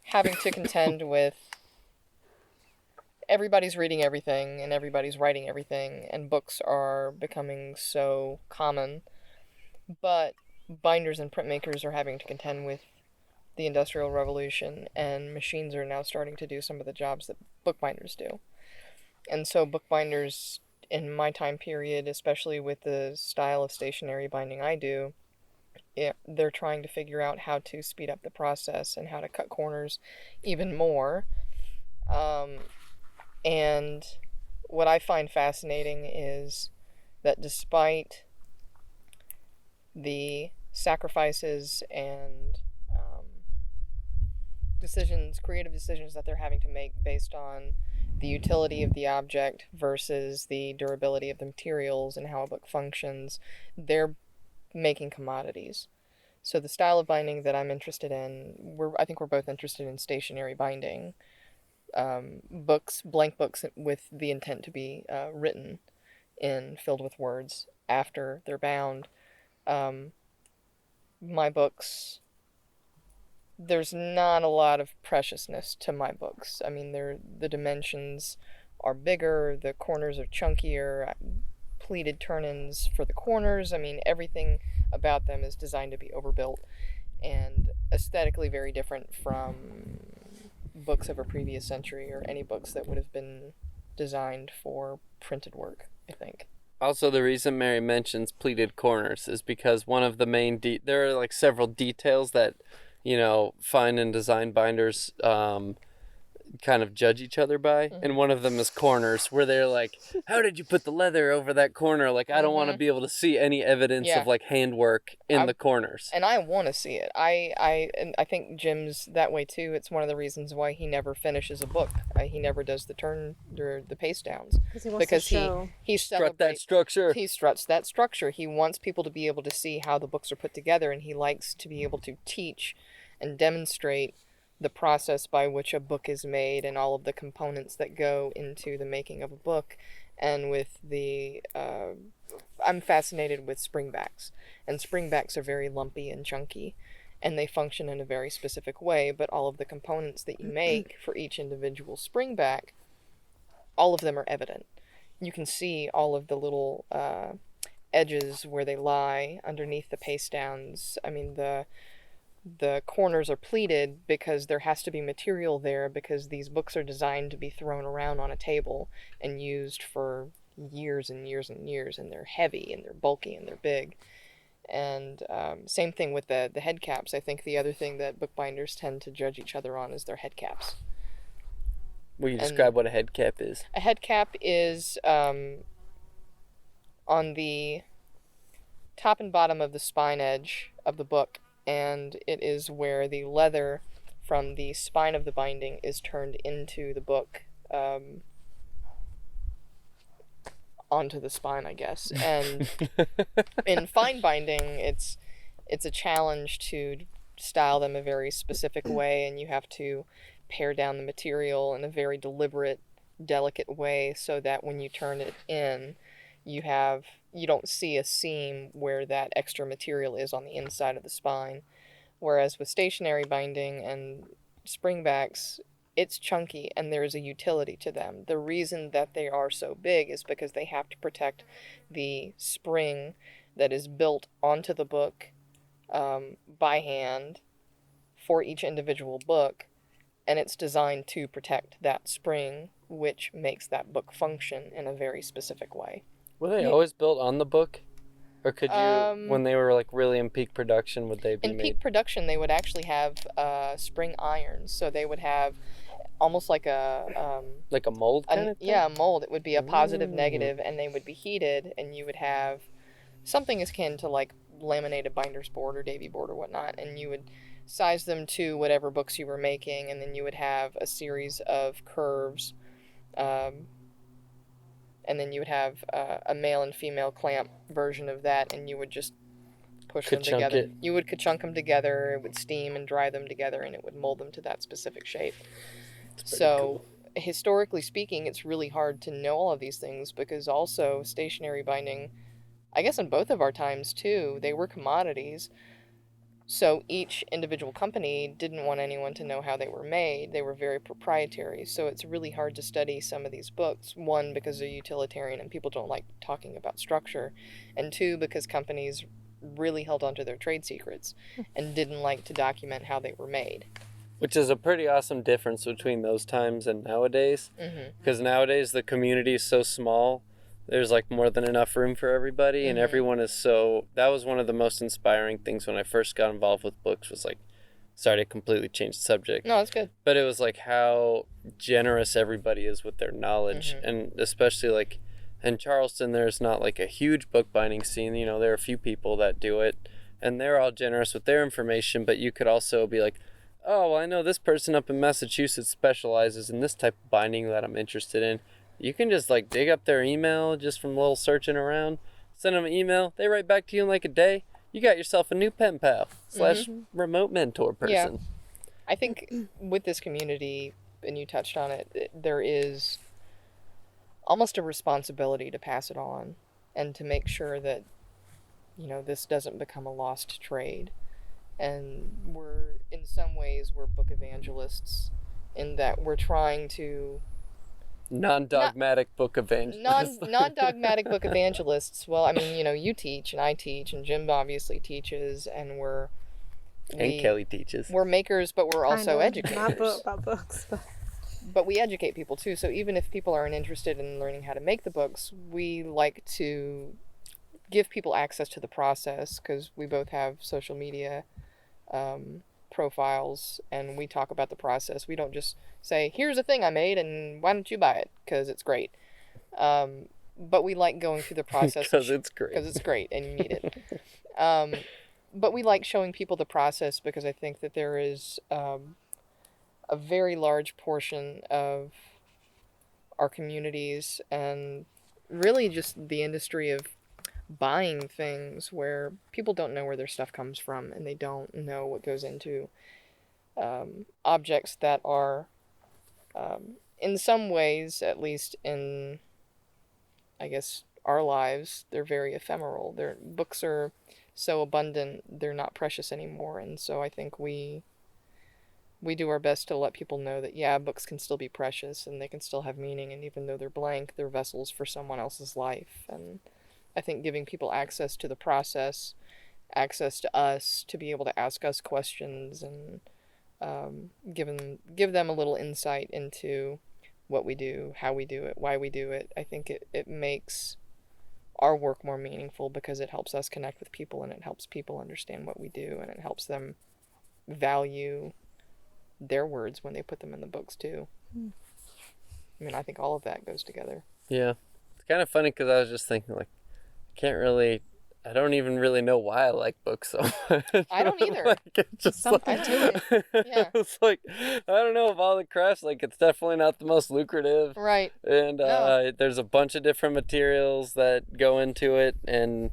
having to contend with everybody's reading everything and everybody's writing everything, and books are becoming so common, but binders and printmakers are having to contend with the Industrial Revolution, and machines are now starting to do some of the jobs that bookbinders do. And so bookbinders in my time period, especially with the style of stationary binding I do, they're trying to figure out how to speed up the process and how to cut corners even more. And what I find fascinating is that despite the sacrifices and creative decisions that they're having to make based on the utility of the object versus the durability of the materials and how a book functions, they're making commodities. So the style of binding that I'm interested in, I think we're both interested in stationary binding. Blank books with the intent to be written in, filled with words after they're bound. My books, there's not a lot of preciousness to my books. I mean, the dimensions are bigger, the corners are chunkier, pleated turn-ins for the corners. I mean, everything about them is designed to be overbuilt. and aesthetically very different from books of a previous century or any books that would have been designed for printed work, I think. Also, the reason Mary mentions pleated corners is because one of the main there are like several details that, fine and design binders kind of judge each other by, and one of them is corners, where they're like, how did you put the leather over that corner? Like, I don't want to be able to see any evidence of like handwork in the corners, and I want to see it. And I think Jim's that way too. It's one of the reasons why he never finishes a book. He never does the turn or the paste downs, because he struts that structure. He struts that structure. He wants people to be able to see how the books are put together, and he likes to be able to teach and demonstrate the process by which a book is made and all of the components that go into the making of a book. And with I'm fascinated with springbacks, and springbacks are very lumpy and chunky, and they function in a very specific way, but all of the components that you make for each individual springback, all of them are evident. You can see all of the little edges where they lie underneath the paste downs. I mean, the corners are pleated because there has to be material there, because these books are designed to be thrown around on a table and used for years and years and years, and they're heavy and they're bulky and they're big. And same thing with the head caps. I think the other thing that bookbinders tend to judge each other on is their head caps. Will you describe what a head cap is? A head cap is on the top and bottom of the spine edge of the book, and it is where the leather from the spine of the binding is turned into the book, onto the spine, I guess. And in fine binding, it's a challenge to style them a very specific way, and you have to pare down the material in a very deliberate, delicate way so that when you turn it in, you don't see a seam where that extra material is on the inside of the spine. Whereas with stationary binding and springbacks, it's chunky and there is a utility to them. The reason that they are so big is because they have to protect the spring that is built onto the book by hand for each individual book, and it's designed to protect that spring, which makes that book function in a very specific way. Were they always built on the book? Or could you, when they were like really in peak production, would they be made? In peak production, they would actually have spring irons. So they would have almost like a... like a mold kind of thing? Yeah, a mold. It would be a positive, negative, and they would be heated, and you would have something akin to like laminated binder's board or Davy board or whatnot, and you would size them to whatever books you were making, and then you would have a series of curves, and then you would have a male and female clamp version of that, and you would just push them together. You would ka-chunk them together, it would steam and dry them together, and it would mold them to that specific shape. So, cool. Historically speaking, it's really hard to know all of these things, because also stationary binding, I guess in both of our times too, they were commodities. So each individual company didn't want anyone to know how they were made. They were very proprietary. So it's really hard to study some of these books. One, because they're utilitarian and people don't like talking about structure. And two, because companies really held onto their trade secrets and didn't like to document how they were made. Which is a pretty awesome difference between those times and nowadays. Because nowadays the community is so small. There's like more than enough room for everybody, and everyone is so... That was one of the most inspiring things when I first got involved with books, was like... Sorry to completely change the subject. No, that's good. But it was like how generous everybody is with their knowledge. And especially like in Charleston, there's not like a huge bookbinding scene. You know, there are a few people that do it, and they're all generous with their information, but you could also be like, oh, well, I know this person up in Massachusetts specializes in this type of binding that I'm interested in. You can just like dig up their email just from a little searching around, send them an email, they write back to you in like a day. You got yourself a new pen pal / remote mentor person. Yeah. I think with this community, and you touched on it, there is almost a responsibility to pass it on and to make sure that, you know, this doesn't become a lost trade. And in some ways, we're book evangelists in that we're trying to... Non-dogmatic book evangelists. Non-dogmatic book evangelists. Well, I mean, you know, you teach and I teach and Jim obviously teaches, and we're And Kelly teaches. We're makers, but we're also educators. Not books, but we educate people too. So even if people aren't interested in learning how to make the books, we like to give people access to the process, because we both have social media profiles, and we talk about the process. We don't just say, here's a thing I made and why don't you buy it because it's great. But we like going through the process because it's great. Because it's great and you need it. But we like showing people the process, because I think that there is a very large portion of our communities, and really just the industry of buying things, where people don't know where their stuff comes from, and they don't know what goes into objects that are, in some ways, at least in, I guess, our lives, they're very ephemeral. Books are so abundant, they're not precious anymore, and so I think we do our best to let people know that, yeah, books can still be precious, and they can still have meaning, and even though they're blank, they're vessels for someone else's life. And I think giving people access to the process, access to us, to be able to ask us questions, and give them a little insight into what we do, how we do it, why we do it. I think it makes our work more meaningful, because it helps us connect with people, and it helps people understand what we do, and it helps them value their words when they put them in the books too. I mean, I think all of that goes together. Yeah. It's kind of funny, because I was just thinking, like, I don't even really know why I like books so much. I don't either. Like, it's just Something to it. Yeah. It's like, I don't know, of all the crafts, like, it's definitely not the most lucrative. Right. And No. there's a bunch of different materials that go into it, and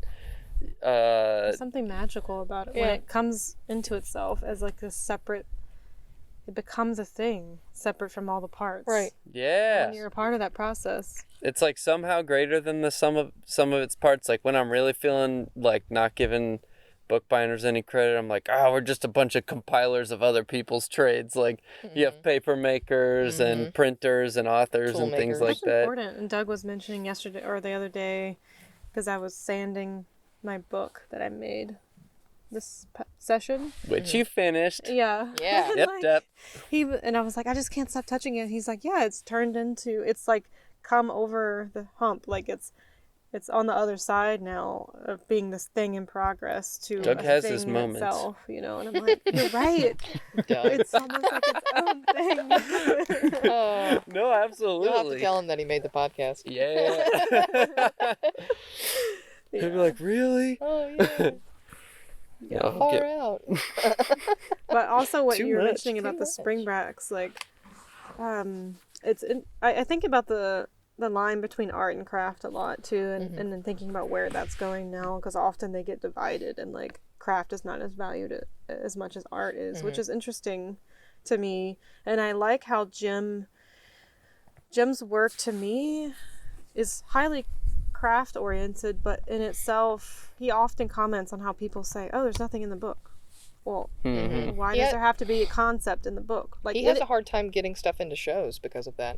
There's something magical about it when Yeah. it comes into itself as like a separate. It becomes a thing separate from all the parts. Right. yeah. When you're a part of that process. It's like somehow greater than the sum of its parts. Like when I'm really feeling like not giving bookbinders any credit, I'm like, we're just a bunch of compilers of other people's trades. Like you have paper makers and printers and authors Tool and things makers. like That's that. important. And Doug was mentioning yesterday or the other day, because I was sanding my book that I made this session. Which you finished. Yeah. Yeah. Yep. And I was like, I just can't stop touching it. He's like, yeah, it's like come over the hump. Like it's on the other side now of being this thing in progress to Doug a has thing his moments. itself, and I'm like, you're right. Doug. It's almost like its own thing. Oh, No, absolutely. you'll have to tell him that he made the podcast. Yeah. He'll be like, really? Oh, yeah. Yeah. Far out. But also what Too you were much. mentioning about Too the much. springbacks, like, I think about the line between art and craft a lot too, and then thinking about where that's going now, because often they get divided, and like craft is not as valued as much as art is, which is interesting to me. And I like how Jim's work to me is highly craft oriented, but in itself he often comments on how people say, oh, there's nothing in the book. Well, why does there have to be a concept in the book? Like He has a hard time getting stuff into shows because of that.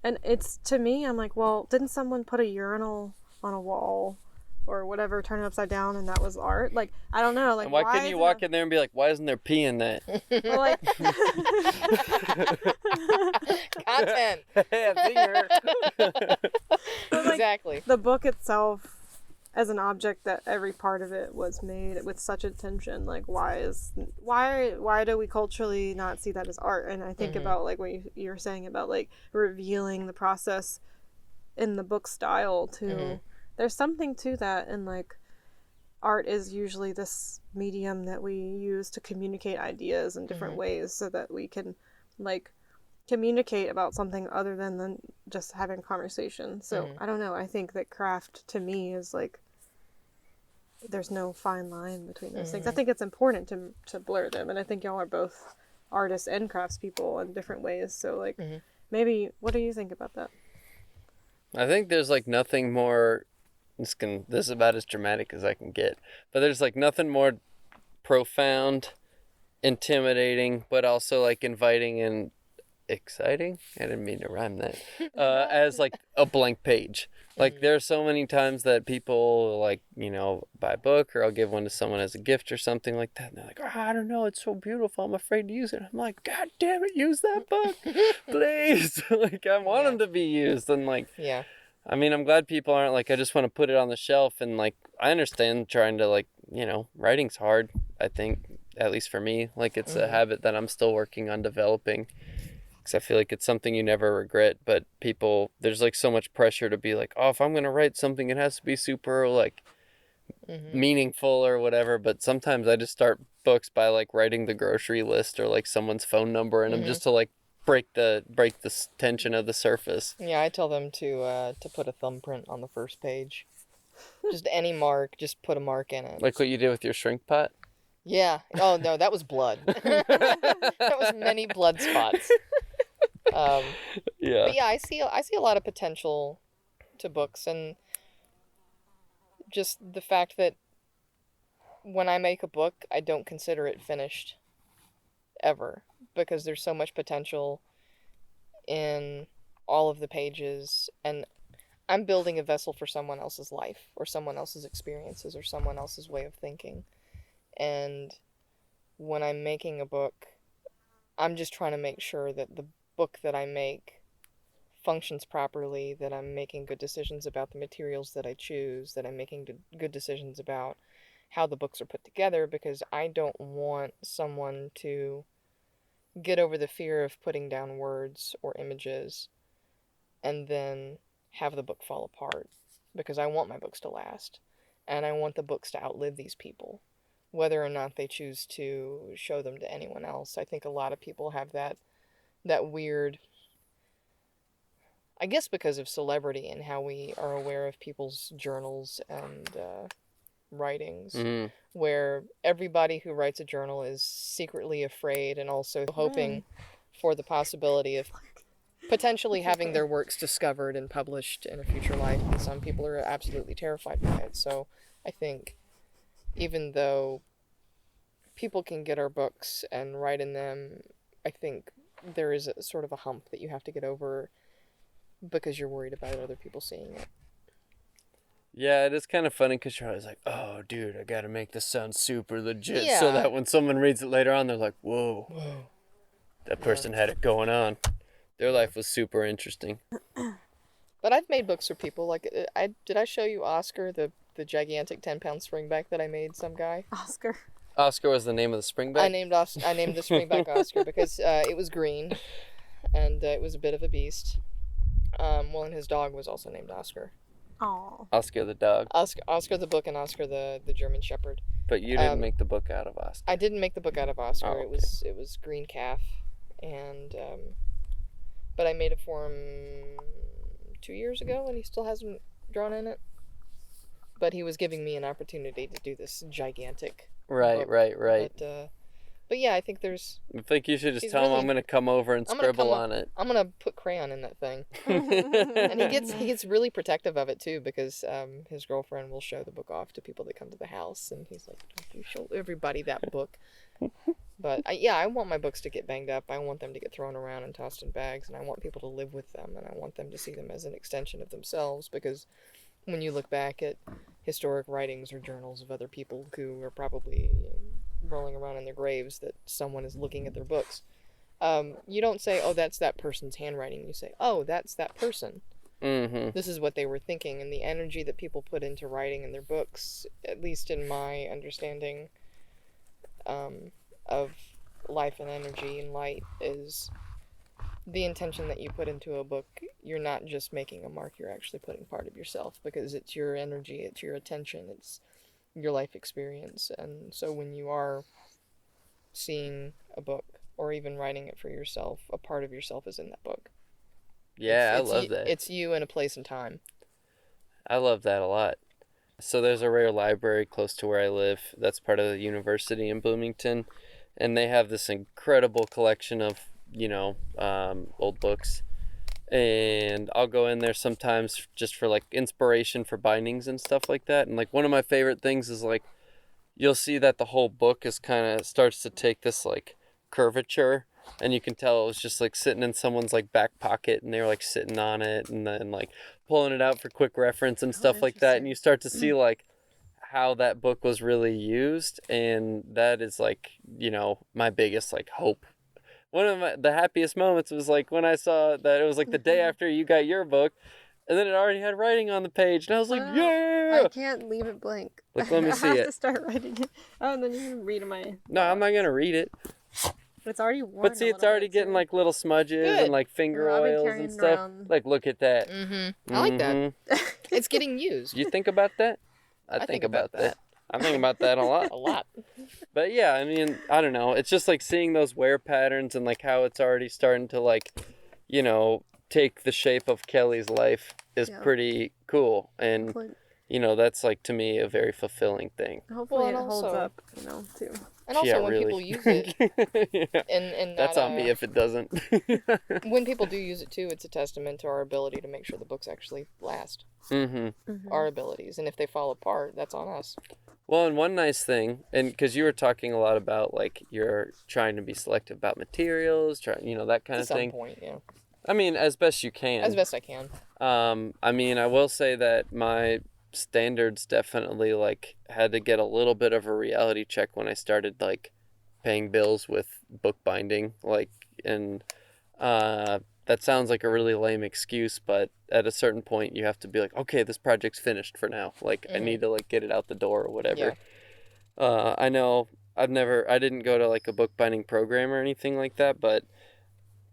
and it's, to me, I'm like, well, didn't someone put a urinal on a wall or whatever, turn it upside down, and that was art? Like, I don't know. Like, And why couldn't you walk in there and be like, why isn't there pee in that? Well, like, Content. Hey, I figure. like, Exactly. the book itself as an object that every part of it was made with such attention, like why do we culturally not see that as art? And I think about like what you were saying about like revealing the process in the book style too. There's something to that, and like art is usually this medium that we use to communicate ideas in different ways, so that we can like communicate about something other than just having a conversation. So I don't know, I think that craft to me is like, there's no fine line between those things. I think it's important to blur them, and I think y'all are both artists and craftspeople in different ways, so like maybe what do you think about that? I think there's like nothing more, this is about as dramatic as I can get, but there's like nothing more profound, intimidating, but also like inviting and exciting. I didn't mean to rhyme that. As like a blank page. Like there are so many times that people like, buy a book, or I'll give one to someone as a gift or something like that. And they're like, oh, I don't know, it's so beautiful, I'm afraid to use it. I'm like, God damn it, use that book, please. Like I want them to be used. And like, yeah. I mean, I'm glad people aren't like, I just want to put it on the shelf. And like, I understand trying to like, writing's hard, I think, at least for me. Like it's a habit that I'm still working on developing. Because I feel like it's something you never regret, but people, there's like so much pressure to be like, oh, if I'm going to write something, it has to be super like meaningful or whatever. But sometimes I just start books by like writing the grocery list or like someone's phone number in them just to like break the tension of the surface. Yeah, I tell them to put a thumbprint on the first page. Just any mark, just put a mark in it. Like what you did with your shrink pot? Yeah. Oh no, that was blood. That was many blood spots. Yeah. But yeah, I see a lot of potential to books, and just the fact that when I make a book, I don't consider it finished ever, because there's so much potential in all of the pages, and I'm building a vessel for someone else's life or someone else's experiences or someone else's way of thinking. And when I'm making a book, I'm just trying to make sure that the book that I make functions properly, that I'm making good decisions about the materials that I choose, that I'm making good decisions about how the books are put together, because I don't want someone to get over the fear of putting down words or images and then have the book fall apart, because I want my books to last, and I want the books to outlive these people, whether or not they choose to show them to anyone else. I think a lot of people have that weird, I guess because of celebrity and how we are aware of people's journals and writings, where everybody who writes a journal is secretly afraid and also hoping for the possibility of potentially having their works discovered and published in a future life, and some people are absolutely terrified by it. So I think even though people can get our books and write in them, I think there is a sort of a hump that you have to get over because you're worried about other people seeing it. Yeah, it is kind of funny because you're always like, oh, dude, I got to make this sound super legit so that when someone reads it later on, they're like, whoa. That person had it going on. Their life was super interesting. But I've made books for people. Like, did I show you Oscar, the gigantic 10-pound springback that I made some guy? Oscar was the name of the springback? I named the springback Oscar because it was green, and it was a bit of a beast. And his dog was also named Oscar. Aww. Oscar the dog. Oscar the book and Oscar the German Shepherd. But you didn't make the book out of Oscar. I didn't make the book out of Oscar. Oh, okay. It was green calf, and but I made it for him 2 years ago, and he still hasn't drawn in it. But he was giving me an opportunity to do this gigantic book. Right. But yeah, I think there's... I think you should just tell him I'm going to come over and scribble on it. I'm going to put crayon in that thing. And he gets really protective of it, too, because his girlfriend will show the book off to people that come to the house. And he's like, don't you show everybody that book. But, I want my books to get banged up. I want them to get thrown around and tossed in bags. And I want people to live with them. And I want them to see them as an extension of themselves. Because when you look back at historic writings or journals of other people who are probably... rolling around in their graves, that someone is looking at their books. You don't say, oh, that's that person's handwriting. You say, oh, that's that person. Mm-hmm. This is what they were thinking. And the energy that people put into writing in their books, at least in my understanding of life and energy and light, is the intention that you put into a book. You're not just making a mark, you're actually putting part of yourself, because it's your energy, it's your attention, it's your life experience. And so when you are seeing a book or even writing it for yourself, a part of yourself is in that book. I love that. It's you in a place and time. I love that a lot. So there's a rare library close to where I live that's part of the university in Bloomington, and they have this incredible collection of old books. And I'll go in there sometimes just for like inspiration for bindings and stuff like that. And like one of my favorite things is like you'll see that the whole book is kind of starts to take this like curvature and you can tell it was just like sitting in someone's like back pocket, and they were like sitting on it and then like pulling it out for quick reference and stuff like that, and you start to see like how that book was really used, and that is like, you know, my biggest like hope. One of the happiest moments was like when I saw that it was like the day after you got your book, and then it already had writing on the page, and I was like, yeah! I can't leave it blank. Like, let me see I have it. to start writing it. Oh, and then you can read my... No, I'm not gonna read it. But it's already worn. But see, it's already getting like little smudges and like finger oils and stuff. Around... Like, look at that. I like that. It's getting used. You think about that? I think about that. I think about that a lot. A lot. But yeah, I mean, I don't know. It's just like seeing those wear patterns and like how it's already starting to like, you know, take the shape of Kelly's life is pretty cool. And, you know, that's like to me a very fulfilling thing. Hopefully it holds up, you know, too. And also when people use it, and that's on me if it doesn't. When people do use it too, it's a testament to our ability to make sure the books actually last. Our abilities, and if they fall apart, that's on us. Well, and one nice thing, and because you were talking a lot about like you're trying to be selective about materials, you know, that kind of thing. At some point, yeah. I mean, as best you can. As best I can. I mean, I will say that my standards definitely like had to get a little bit of a reality check when I started like paying bills with bookbinding, like, and that sounds like a really lame excuse, but at a certain point you have to be like, okay, this project's finished for now, like I need to like get it out the door or whatever. I know I didn't go to like a bookbinding program or anything like that, but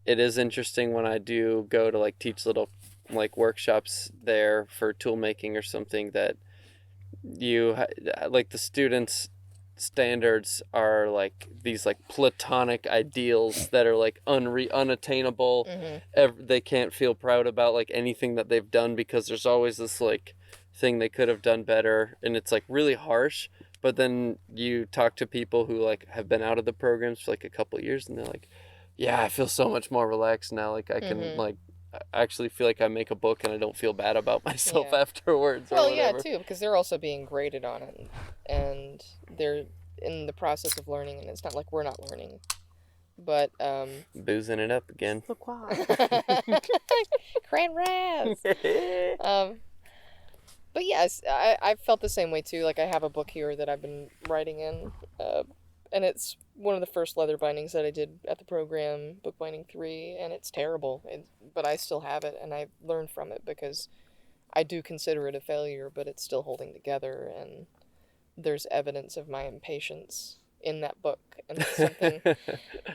it is interesting when I do go to like teach little like workshops there for tool making or something, that you like the students' standards are like these like platonic ideals that are like unattainable. They can't feel proud about like anything that they've done because there's always this like thing they could have done better, and it's like really harsh. But then you talk to people who like have been out of the programs for like a couple of years, and they're like, yeah, I feel so much more relaxed now, like I can like actually feel like I make a book and I don't feel bad about myself afterwards. Well, yeah, too, because they're also being graded on it, and they're in the process of learning, and it's not like we're not learning. But boozing it up again. Cran Raz. But yes, I felt the same way too. Like I have a book here that I've been writing in, and it's one of the first leather bindings that I did at the program, Bookbinding 3, and it's terrible. But I still have it, and I've learned from it because I do consider it a failure, but it's still holding together, and there's evidence of my impatience in that book, and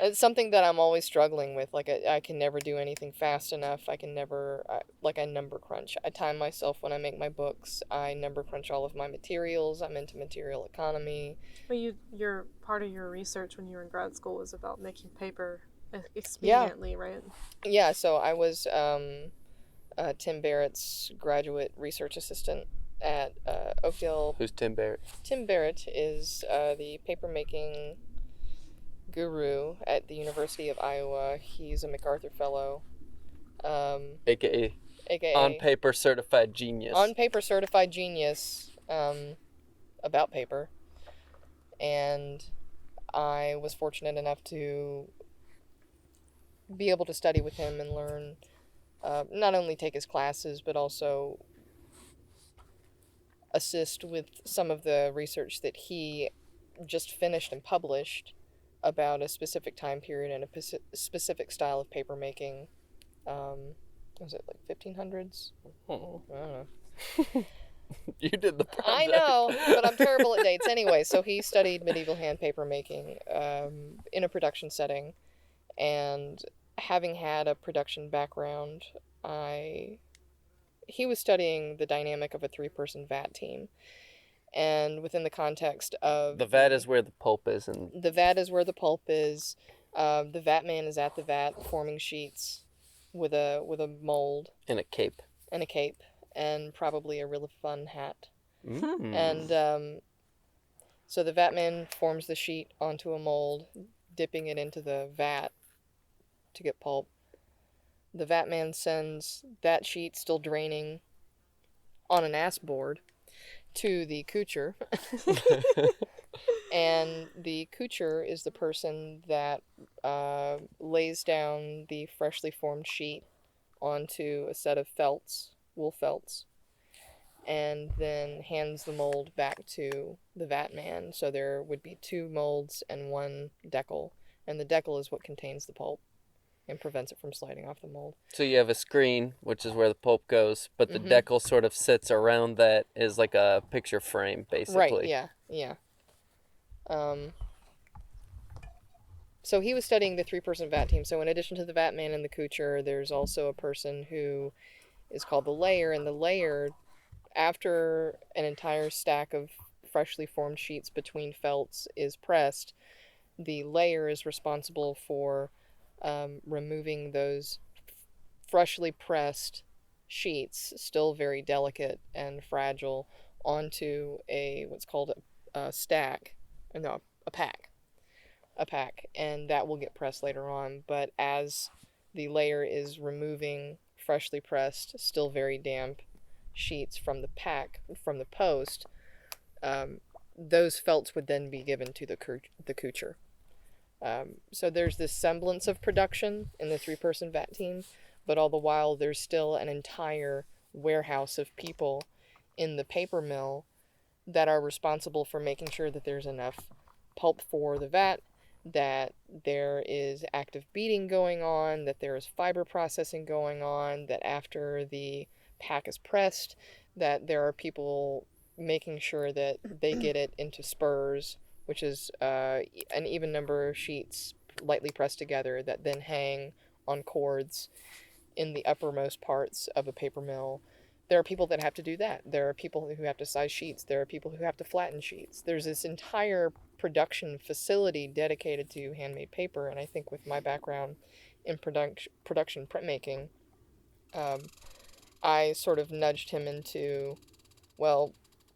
it's something that I'm always struggling with. Like I can never do anything fast enough. I number crunch. I time myself when I make my books. I number crunch all of my materials. I'm into material economy. But your part of your research when you were in grad school was about making paper expediently, right? Yeah, so I was Tim Barrett's graduate research assistant at Oakdale. Who's Tim Barrett? Tim Barrett is the papermaking guru at the University of Iowa. He's a MacArthur Fellow. AKA on paper certified genius. On paper certified genius about paper. And I was fortunate enough to be able to study with him and learn, not only take his classes, but also assist with some of the research that he just finished and published about a specific time period and a specific style of papermaking. Was it like 1500s? I don't know. You did the project. I know, but I'm terrible at dates. Anyway, so he studied medieval hand papermaking in a production setting, and having had a production background, he was studying the dynamic of a 3-person VAT team. And within the context of... The VAT is where the pulp is. The VAT is where the pulp is. The VAT man is at the VAT forming sheets with a mold. And a cape. And probably a really fun hat. And so the VAT man forms the sheet onto a mold, dipping it into the vat to get pulp. The VAT man sends that sheet, still draining, on an ass board to the coucher. And the coucher is the person that lays down the freshly formed sheet onto a set of felts, wool felts, and then hands the mold back to the vat man. So there would be 2 molds and 1 decal, and the decal is what contains the pulp and prevents it from sliding off the mold. So you have a screen, which is where the pulp goes, but the Mhm. decal sort of sits around that as like a picture frame, basically. Right, yeah. So he was studying the 3-person vat team. So in addition to the vat man and the coucher, there's also a person who is called the layer, and the layer, after an entire stack of freshly formed sheets between felts is pressed, the layer is responsible for removing those freshly pressed sheets, still very delicate and fragile, onto what's called a stack, no, a pack, and that will get pressed later on. But as the layer is removing freshly pressed, still very damp sheets from the post, those felts would then be given to the coucher. So there's this semblance of production in the 3-person vat team, but all the while there's still an entire warehouse of people in the paper mill that are responsible for making sure that there's enough pulp for the vat, that there is active beating going on, that there is fiber processing going on, that after the pack is pressed, that there are people making sure that they get it into spurs, which is an even number of sheets lightly pressed together that then hang on cords in the uppermost parts of a paper mill. There are people that have to do that. There are people who have to size sheets. There are people who have to flatten sheets. There's this entire production facility dedicated to handmade paper, and I think with my background in production printmaking, I sort of nudged him into, well,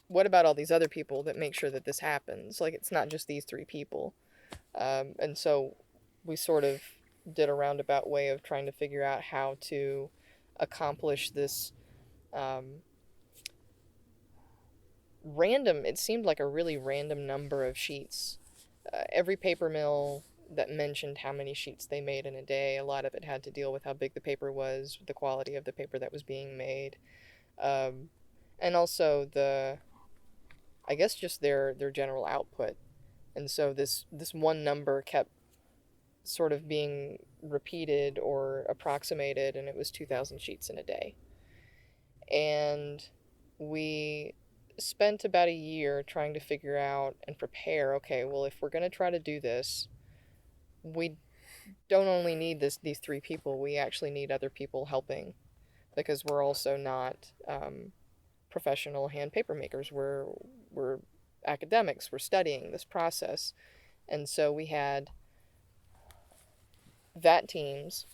what about all these other people that make sure that this happens? Like, it's not just these 3 people. And so we sort of did a roundabout way of trying to figure out how to accomplish this it seemed like a really random number of sheets. Every paper mill that mentioned how many sheets they made in a day, a lot of it had to deal with how big the paper was, the quality of the paper that was being made, and also I guess just their general output. And so this one number kept sort of being repeated or approximated, and it was 2,000 sheets in a day. And we spent about a year trying to figure out and prepare, okay, well, if we're going to try to do this, we don't only need these 3 people, we actually need other people helping, because we're also not professional hand paper makers. We're academics. We're studying this process. And so we had vat teams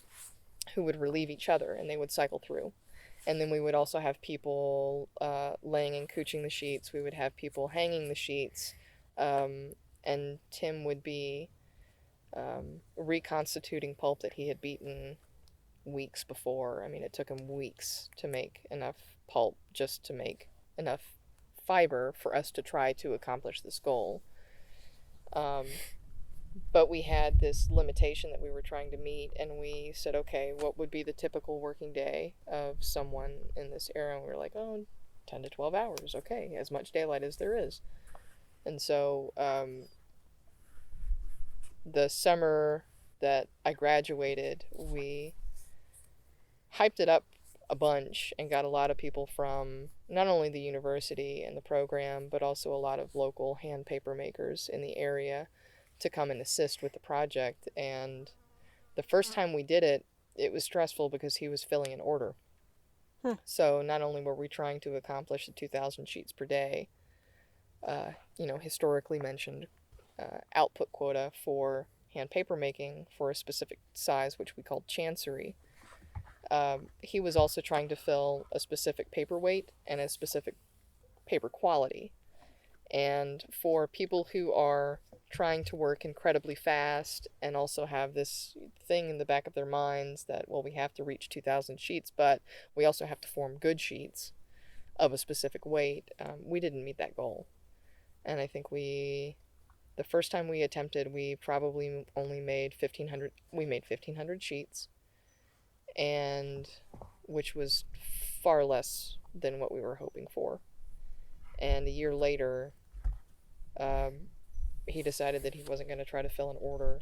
who would relieve each other, and they would cycle through. And then we would also have people laying and couching the sheets. We would have people hanging the sheets. And Tim would be reconstituting pulp that he had beaten weeks before. I mean, it took him weeks to make enough pulp just to make enough fiber for us to try to accomplish this goal. But we had this limitation that we were trying to meet, and we said, okay, what would be the typical working day of someone in this era? And we were like, 10 to 12 hours, okay, as much daylight as there is. And so the summer that I graduated, we hyped it up a bunch and got a lot of people from not only the university and the program, but also a lot of local hand paper makers in the area to come and assist with the project. And the first time we did it, it was stressful because he was filling an order. So not only were we trying to accomplish the 2,000 sheets per day, historically mentioned output quota for hand paper making for a specific size, which we called chancery. He was also trying to fill a specific paper weight and a specific paper quality. And for people who are trying to work incredibly fast and also have this thing in the back of their minds that, well, we have to reach 2,000 sheets, but we also have to form good sheets of a specific weight, we didn't meet that goal. And I think we The first time we attempted, we probably only made 1,500. We made 1,500 sheets, and which was far less than what we were hoping for. And a year later, he decided that he wasn't going to try to fill an order,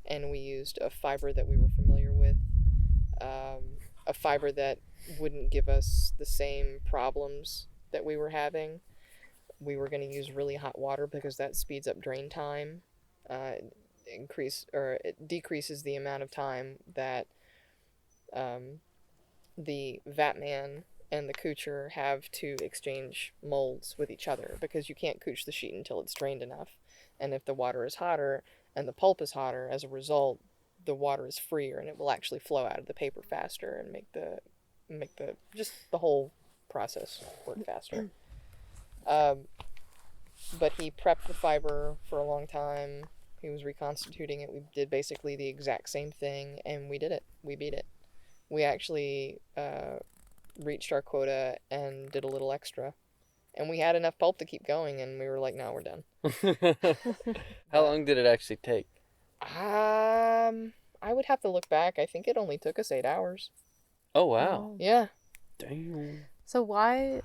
and we used a fiber that we were familiar with, a fiber that wouldn't give us the same problems that we were having. We were going to use really hot water because that speeds up drain time, it decreases the amount of time that the vatman and the coucher have to exchange molds with each other, because you can't couch the sheet until it's drained enough. And if the water is hotter and the pulp is hotter, as a result, the water is freer and it will actually flow out of the paper faster and make the the whole process work faster. But he prepped the fiber for a long time. He was reconstituting it. We did basically the exact same thing, and we did it. We beat it. We actually reached our quota and did a little extra. And we had enough pulp to keep going, and we were like, no, we're done. How long did it actually take? I would have to look back. I think it only took us 8 hours. Oh, wow. Yeah. Damn. So why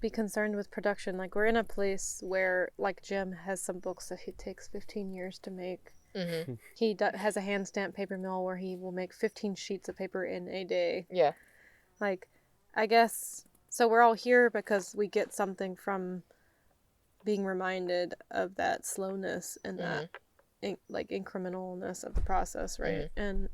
be concerned with production? Like, we're in a place where, like, Jim has some books that he takes 15 years to make. Mm-hmm. He has a hand stamp paper mill where he will make 15 sheets of paper in a day. Yeah. Like, I guess, so we're all here because we get something from being reminded of that slowness and that incrementalness of the process, right? And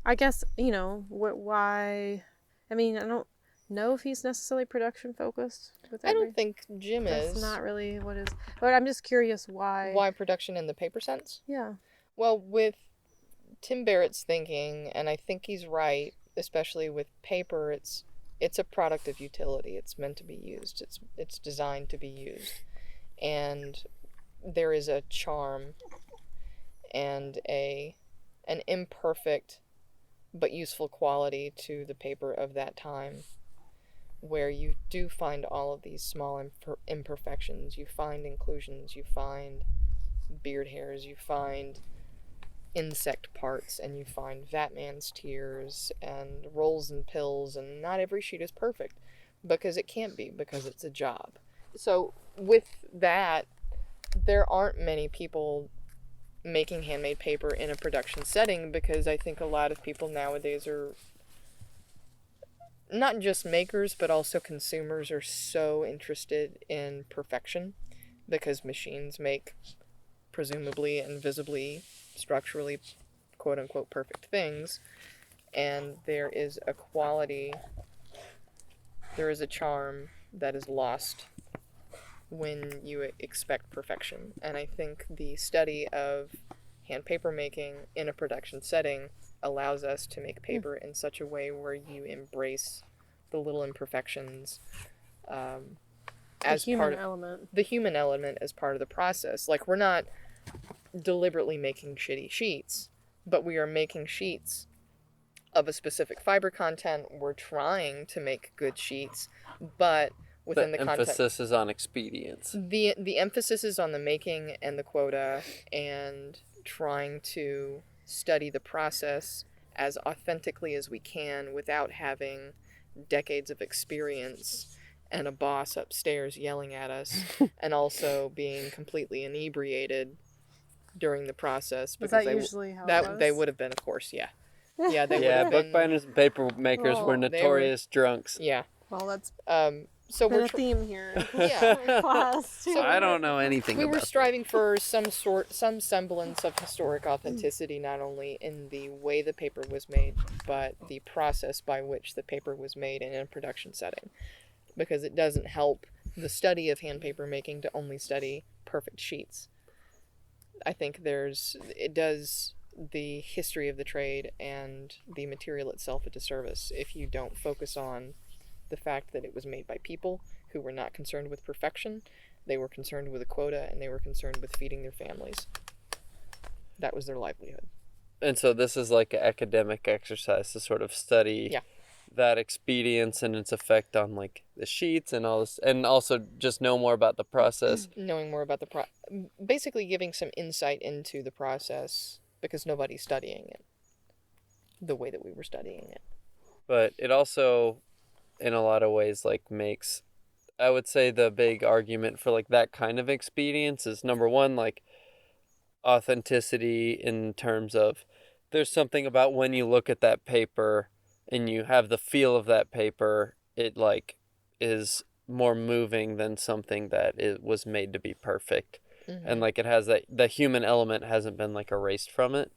I guess, why, I mean, I don't know if he's necessarily production focused with I don't think Jim is. That's not really what is, but I'm just curious why. Why production in the paper sense? Yeah. Well, with Tim Barrett's thinking, and I think he's right, especially with paper, it's a product of utility. It's meant to be used. It's designed to be used. And there is a charm and an imperfect but useful quality to the paper of that time, where you do find all of these small imperfections. You find inclusions, you find beard hairs, you find insect parts, and you find vatman's tears and rolls and pills, and not every sheet is perfect, because it can't be, because it's a job. So with that, there aren't many people making handmade paper in a production setting, because I think a lot of people nowadays are not just makers, but also consumers are so interested in perfection, because machines make presumably and visibly, structurally, quote-unquote perfect things, and there is a quality, there is a charm that is lost when you expect perfection. And I think the study of hand paper making in a production setting allows us to make paper in such a way where you embrace the little imperfections as part of the human element as part of the process. Like, we're not deliberately making shitty sheets, but we are making sheets of a specific fiber content. We're trying to make good sheets, but within the context, emphasis is on expedience. The emphasis is on the making and the quota, and trying to study the process as authentically as we can without having decades of experience and a boss upstairs yelling at us and also being completely inebriated during the process. Because that usually how it was? They would have been, of course, yeah. Yeah, they would yeah, have been. bookbinders and paper makers were notorious drunks. Yeah. Well, that's so been we're a theme here. Yeah. Class too. So I don't know anything we about were striving for some semblance of historic authenticity, not only in the way the paper was made, but the process by which the paper was made in a production setting. Because it doesn't help the study of hand paper making to only study perfect sheets. I think it does the history of the trade and the material itself a disservice if you don't focus on the fact that it was made by people who were not concerned with perfection. They were concerned with a quota, and they were concerned with feeding their families. That was their livelihood. And so this is like an academic exercise to sort of study that expedience and its effect on like the sheets and all this, and also just know more about the process. Knowing more about basically giving some insight into the process, because nobody's studying it the way that we were studying it. But it also, in a lot of ways, like makes, I would say the big argument for like that kind of expedience is, number one, like authenticity, in terms of there's something about when you look at that paper and you have the feel of that paper, it like is more moving than something that it was made to be perfect. And like it has that, the human element hasn't been like erased from it.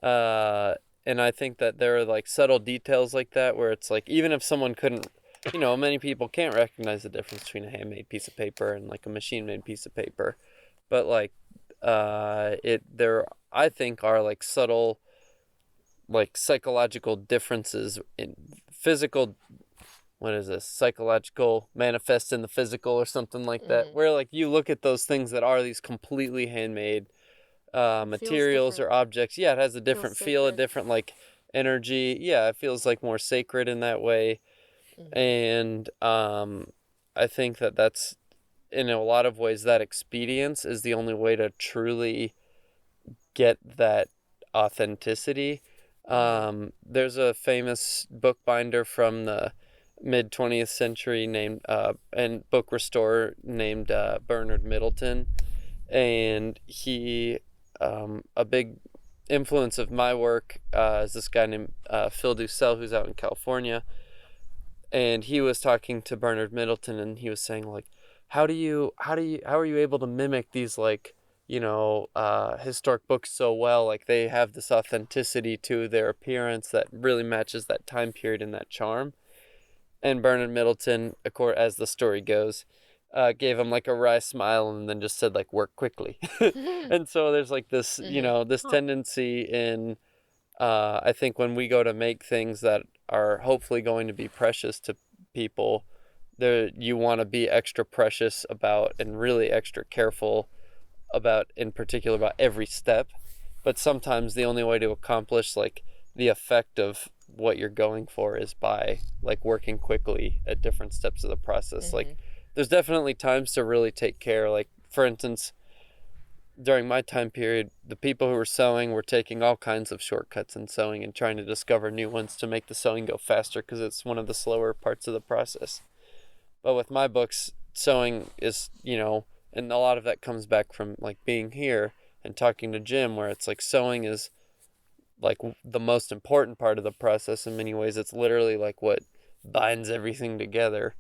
And I think that there are like subtle details like that where it's like, even if someone couldn't, many people can't recognize the difference between a handmade piece of paper and like a machine made piece of paper, but like there I think are like subtle like psychological differences in physical, what is this, psychological manifest in the physical or something like that, where like you look at those things that are these completely handmade materials or objects. Yeah, it has a different feel, a different like energy. Yeah, it feels like more sacred in that way. And I think that that's, in a lot of ways, that expedience is the only way to truly get that authenticity. There's a famous bookbinder from the mid 20th century named and book restorer named Bernard Middleton, and he a big influence of my work is this guy named Phil Dussel, who's out in California, and he was talking to Bernard Middleton, and he was saying like, how are you able to mimic these like historic books so well? Like they have this authenticity to their appearance that really matches that time period and that charm. And Bernard Middleton, as the story goes, gave him like a wry smile and then just said like, work quickly. And so there's like this, this tendency in, I think when we go to make things that are hopefully going to be precious to people, you want to be extra precious about and really extra careful about, in particular, about every step. But sometimes the only way to accomplish like the effect of what you're going for is by like working quickly at different steps of the process. Like there's definitely times to really take care. Like for instance, during my time period, the people who were sewing were taking all kinds of shortcuts in sewing and trying to discover new ones to make the sewing go faster, because it's one of the slower parts of the process. But with my books, sewing is, and a lot of that comes back from like being here and talking to Jim, where it's like sewing is like the most important part of the process. In many ways, it's literally like what binds everything together.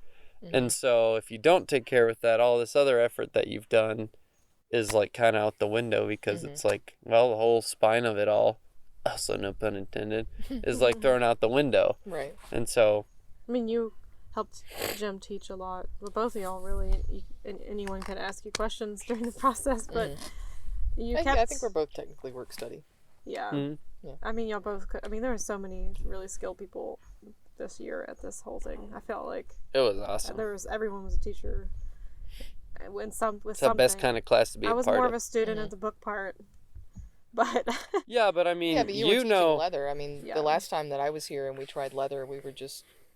And so if you don't take care with that, all this other effort that you've done is like kind of out the window, because it's like, well, the whole spine of it all, also no pun intended, is like thrown out the window. Right. And so, I mean, you helped Jim teach a lot. Well, both of y'all really, and anyone could ask you questions during the process, but I think we're both technically work study. Yeah. Yeah. I mean, y'all both could. I mean, there were so many really skilled people this year at this whole thing. I felt like it was awesome. Everyone was a teacher. It's the best kind of class to be a part of. I was more of a student at the book part, but yeah, but I mean, but you were teaching leather. I mean, the last time that I was here and we tried leather,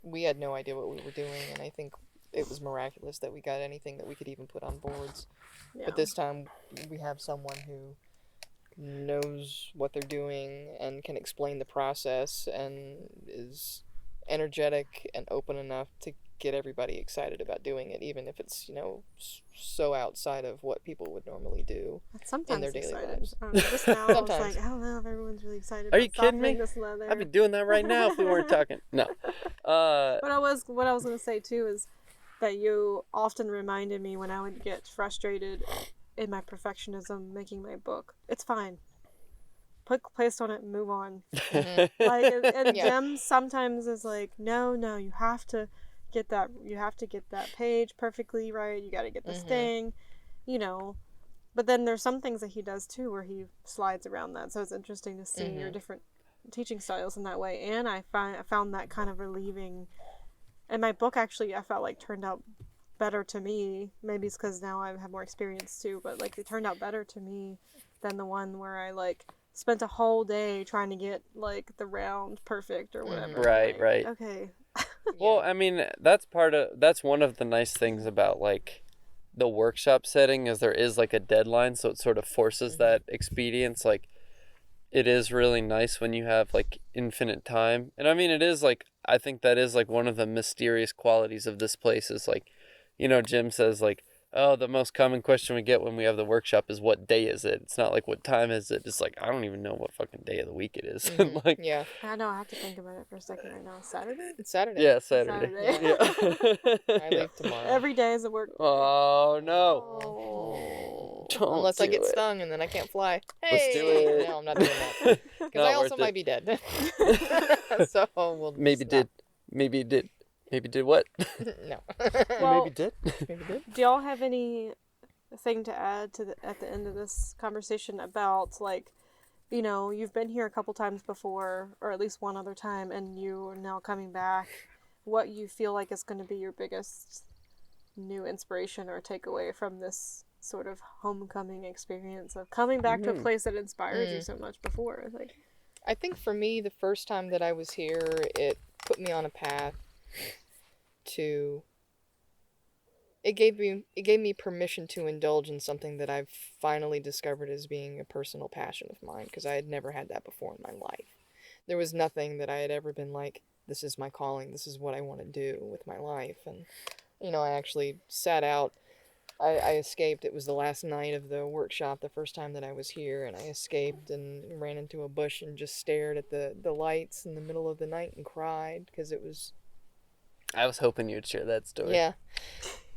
we had no idea what we were doing, and I think it was miraculous that we got anything that we could even put on boards. Yeah. But this time we have someone who knows what they're doing and can explain the process and is energetic and open enough to get everybody excited about doing it, even if it's, so outside of what people would normally do in their daily lives. Just now, I was like, I don't know if everyone's really excited. Are you kidding me? This leather. I'd be doing that right now if we weren't talking. No. What I was going to say too is that you often reminded me when I would get frustrated in my perfectionism making my book. It's fine. Put paste on it and move on. And Jim sometimes is like, no, you have to get that page perfectly right. You got to get this thing, but then there's some things that he does too where he slides around that. So it's interesting to see your different teaching styles in that way. And I found that kind of relieving. And my book actually, I felt like turned out better to me. Maybe it's because now I have more experience too, but like it turned out better to me than the one where I like spent a whole day trying to get like the round perfect or whatever. Right, like, right. Okay. Well, I mean, that's one of the nice things about like the workshop setting is there is like a deadline, so it sort of forces that expedience. Like, it is really nice when you have like infinite time. And I mean, it is like, I think that is like one of the mysterious qualities of this place is like, Jim says like, oh, the most common question we get when we have the workshop is what day is it? It's not like what time is it? It's like, I don't even know what fucking day of the week it is. Like, Yeah. I know, I have to think about it for a second right now. Saturday? It's Saturday. Yeah, Saturday. Yeah. I leave tomorrow. Every day is a work day. Oh, no. Oh. Don't Unless I get do it. stung and then I can't fly. Hey! Let's do it. No, I'm not doing that. Because I also might be dead. So we'll Maybe stop. did. Maybe did. Maybe did what? No. Well, Maybe did. Maybe did. Do y'all have anything to add to at the end of this conversation about, like, you've been here a couple times before, or at least one other time, and you are now coming back. What you feel like is going to be your biggest new inspiration or takeaway from this sort of homecoming experience of coming back to a place that inspired you so much before? Like, I think for me, the first time that I was here, it put me on a path to... It gave me permission to indulge in something that I've finally discovered as being a personal passion of mine, because I had never had that before in my life. There was nothing that I had ever been like, this is my calling, this is what I want to do with my life. And, I actually sat out, I escaped. It was the last night of the workshop, the first time that I was here, and I escaped and ran into a bush and just stared at the lights in the middle of the night and cried, because it was... I was hoping you'd share that story. Yeah.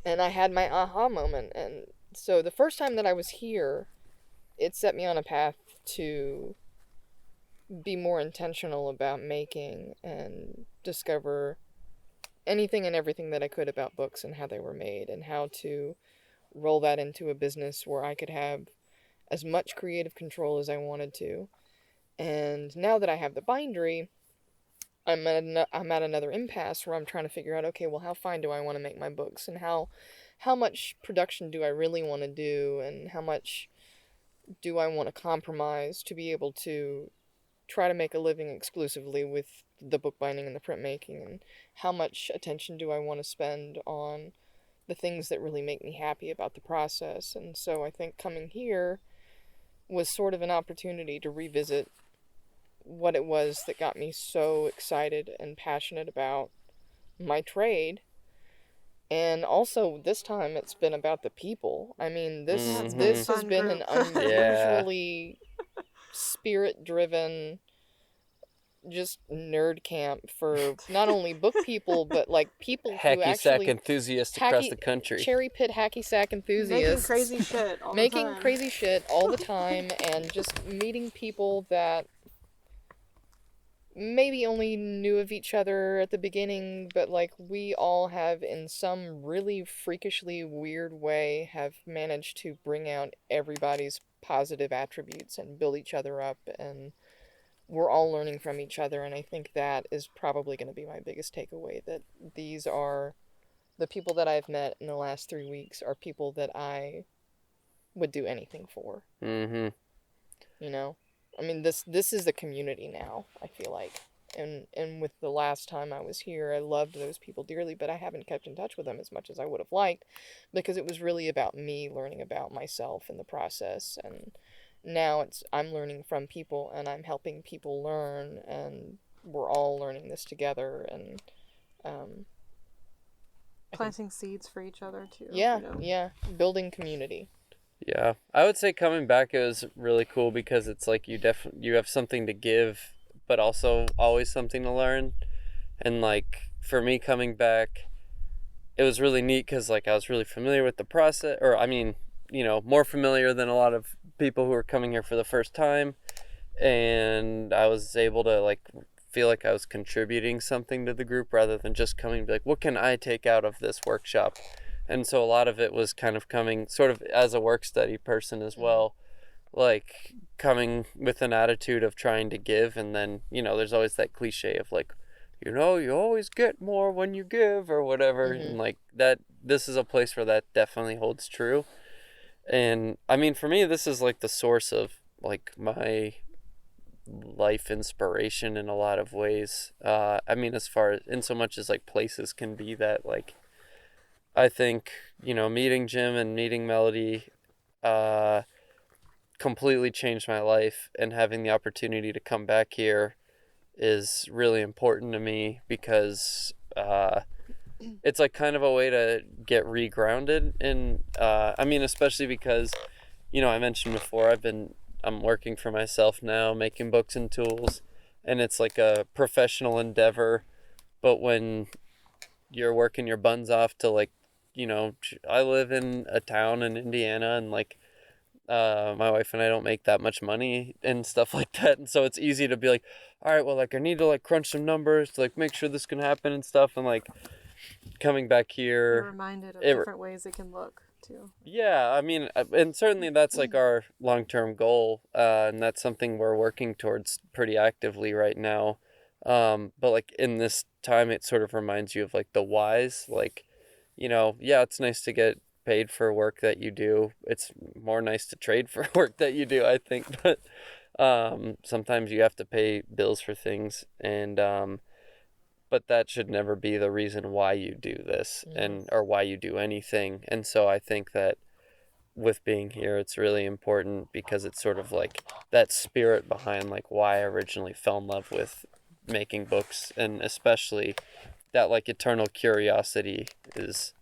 And I had my aha moment. And so the first time that I was here, it set me on a path to be more intentional about making and discover anything and everything that I could about books and how they were made, and how to roll that into a business where I could have as much creative control as I wanted to. And now that I have the bindery, I'm at another impasse where I'm trying to figure out, okay, well, how fine do I want to make my books, and how much production do I really want to do, and how much do I want to compromise to be able to try to make a living exclusively with the bookbinding and the printmaking, and how much attention do I want to spend on the things that really make me happy about the process. And so I think coming here was sort of an opportunity to revisit what it was that got me so excited and passionate about my trade. And also this time it's been about the people. I mean, this has been an unusually spirit-driven, just nerd camp for not only book people, but like people who actually... Hacky sack enthusiasts across the country. Cherry pit hacky sack enthusiasts. Making crazy shit all the time. And just meeting people that maybe only knew of each other at the beginning, but like we all have in some really freakishly weird way have managed to bring out everybody's positive attributes and build each other up, and we're all learning from each other. And I think that is probably going to be my biggest takeaway, that these are the people that I've met in the last 3 weeks are people that I would do anything for. I mean, this is a community now, I feel like. And with the last time I was here, I loved those people dearly, but I haven't kept in touch with them as much as I would have liked, because it was really about me learning about myself in the process. And now I'm learning from people, and I'm helping people learn, and we're all learning this together, and planting seeds for each other too. Yeah, building community. Yeah, I would say coming back, it was really cool because it's like you have something to give, but also always something to learn. And like for me coming back, it was really neat because like I was really familiar with the process, or I mean, more familiar than a lot of people who are coming here for the first time, and I was able to like feel like I was contributing something to the group rather than just coming and be like, what can I take out of this workshop? And so a lot of it was kind of coming sort of as a work study person as well, like coming with an attitude of trying to give. And then, there's always that cliche of like, you always get more when you give or whatever. And like that, this is a place where that definitely holds true. And I mean, for me, this is like the source of like my life inspiration in a lot of ways. I mean, as far as, in so much as like places can be that, like, I think, you know, meeting Jim and meeting Melody, completely changed my life, and having the opportunity to come back here is really important to me because, it's like kind of a way to get regrounded. And I mean, especially because, you know, I mentioned before, I'm working for myself now, making books and tools, and it's like a professional endeavor. But when you're working your buns off to, like, you know, I live in a town in Indiana, and like, my wife and I don't make that much money and stuff like that. And so it's easy to be like, all right, well, like, I need to like crunch some numbers to like make sure this can happen and stuff. And like, coming back here, You're reminded of different ways it can look too. Yeah, I mean, and certainly that's like our long-term goal, and that's something we're working towards pretty actively right now. But like in this time, it sort of reminds you of like the whys. Like, you know, yeah, it's nice to get paid for work that you do. It's more nice to trade for work that you do, I think. But sometimes you have to pay bills for things, and but that should never be the reason why you do this, and or why you do anything. And so I think that with being here, it's really important because it's sort of like that spirit behind like why I originally fell in love with making books, and especially that like eternal curiosity is,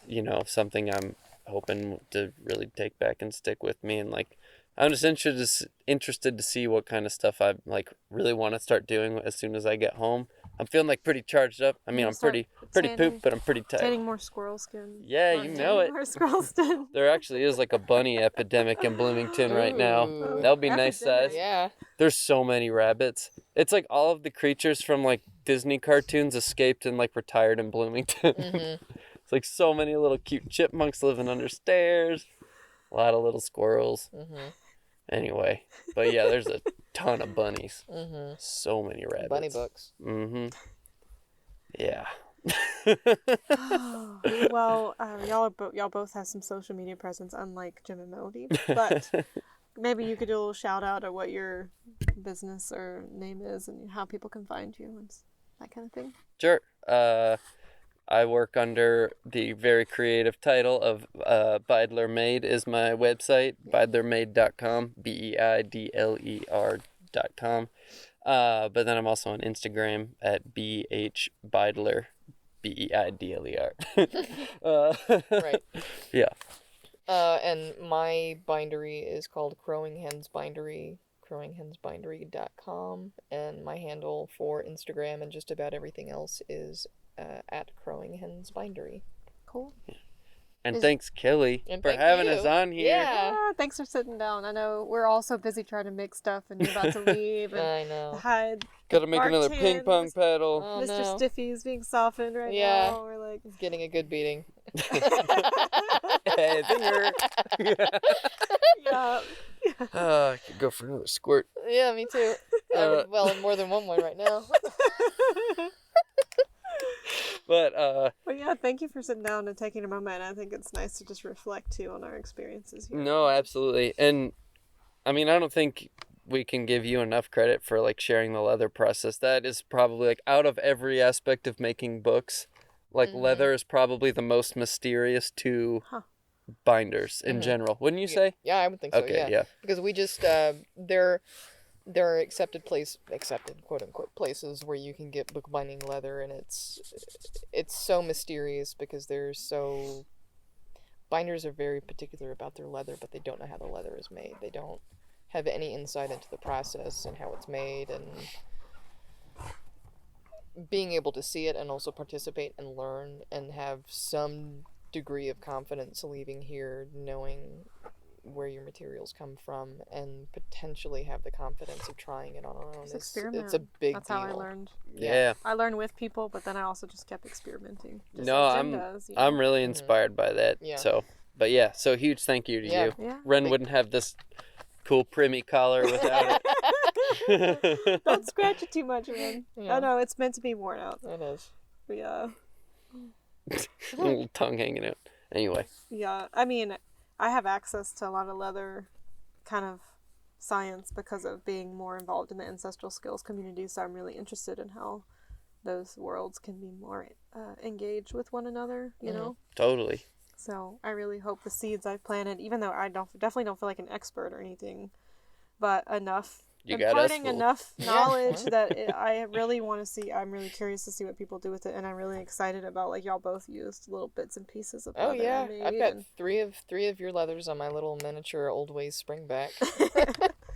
you know, something I'm hoping to really take back and stick with me. And like, I'm just interested to see what kind of stuff I like really want to start doing as soon as I get home. I'm feeling like pretty charged up. I mean, I'm pretty pooped, but I'm pretty tired. Tanning more squirrel skin. Yeah, you know it. More squirrel skin. There actually is like a bunny epidemic in Bloomington right now. That would be nice size. Yeah. There's so many rabbits. It's like all of the creatures from like Disney cartoons escaped and like retired in Bloomington. It's like so many little cute chipmunks living under stairs. A lot of little squirrels. Anyway, but yeah, there's a ton of bunnies. So many rabbits. Bunny books. Yeah. Well, y'all both have some social media presence, unlike Jim and Melody. But maybe you could do a little shout out of what your business or name is and how people can find you and that kind of thing. Sure. I work under the very creative title of Beidler Made is my website, beidlermade.com, Beidler.com. But then I'm also on Instagram at bhbeidler, Beidler. Right. Yeah. And my bindery is called Crowing Hens Bindery, crowinghensbindery.com, and my handle for Instagram and just about everything else is at Crowing Hens Bindery. Cool. And thanks, Kelly, for having us on here. Yeah, thanks for sitting down. I know we're all so busy trying to make stuff, and you're about to leave. And I know. Gotta make another ping pong paddle. Oh, Mr. No. Stiffy's being softened right now. We're like, he's getting a good beating. Hey, it didn't hurt. Yeah. I could go for another squirt. Yeah, me too. Well, more than one right now. But yeah, thank you for sitting down and taking a moment. I think it's nice to just reflect too on our experiences here. No, absolutely. And I mean, I don't think we can give you enough credit for like sharing the leather process. That is probably like out of every aspect of making books, like leather is probably the most mysterious to binders in general. Wouldn't you say? Yeah, I would think so. Okay, yeah. Because we just there are accepted quote unquote places where you can get bookbinding leather, and it's so mysterious because binders are very particular about their leather, but they don't know how the leather is made. They don't have any insight into the process and how it's made, and being able to see it and also participate and learn and have some degree of confidence leaving here knowing where your materials come from and potentially have the confidence of trying it on our own. It's a big That's deal. how I learned. Yeah. I learned with people, but then I also just kept experimenting. I'm really inspired by that. Yeah. So huge thank you to you. Yeah. Ren wouldn't have this cool Primmy collar without it. Don't scratch it too much, Ren. Yeah. Oh no, it's meant to be worn out. It is. Yeah. A little tongue hanging out. Anyway. Yeah, I mean, I have access to a lot of leather kind of science because of being more involved in the ancestral skills community, so I'm really interested in how those worlds can be more engaged with one another, you know? Totally. So I really hope the seeds I've planted, even though I definitely don't feel like an expert or anything, but imparting enough knowledge that I really want to see. I'm really curious to see what people do with it, and I'm really excited about, like, y'all both used little bits and pieces of leather. Oh yeah, I've got three of your leathers on my little miniature Old Ways springback.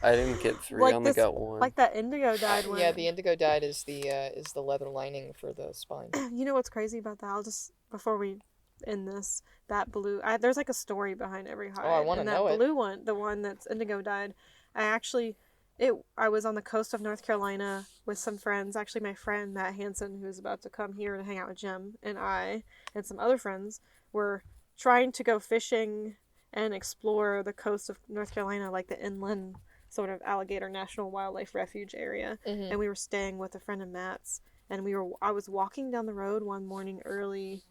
I didn't get 3. I only got 1. Like that indigo dyed one. Yeah, the indigo dyed is the leather lining for the spine. You know what's crazy about that? I'll just, before we end this, that blue, there's like a story behind every hide. Oh, I want to know it. And that blue one, the one that's indigo dyed, I was on the coast of North Carolina with some friends. Actually, my friend Matt Hansen, who's about to come here to hang out with Jim, and I and some other friends were trying to go fishing and explore the coast of North Carolina, like the inland sort of Alligator National Wildlife Refuge area. Mm-hmm. And we were staying with a friend of Matt's, and I was walking down the road one morning early,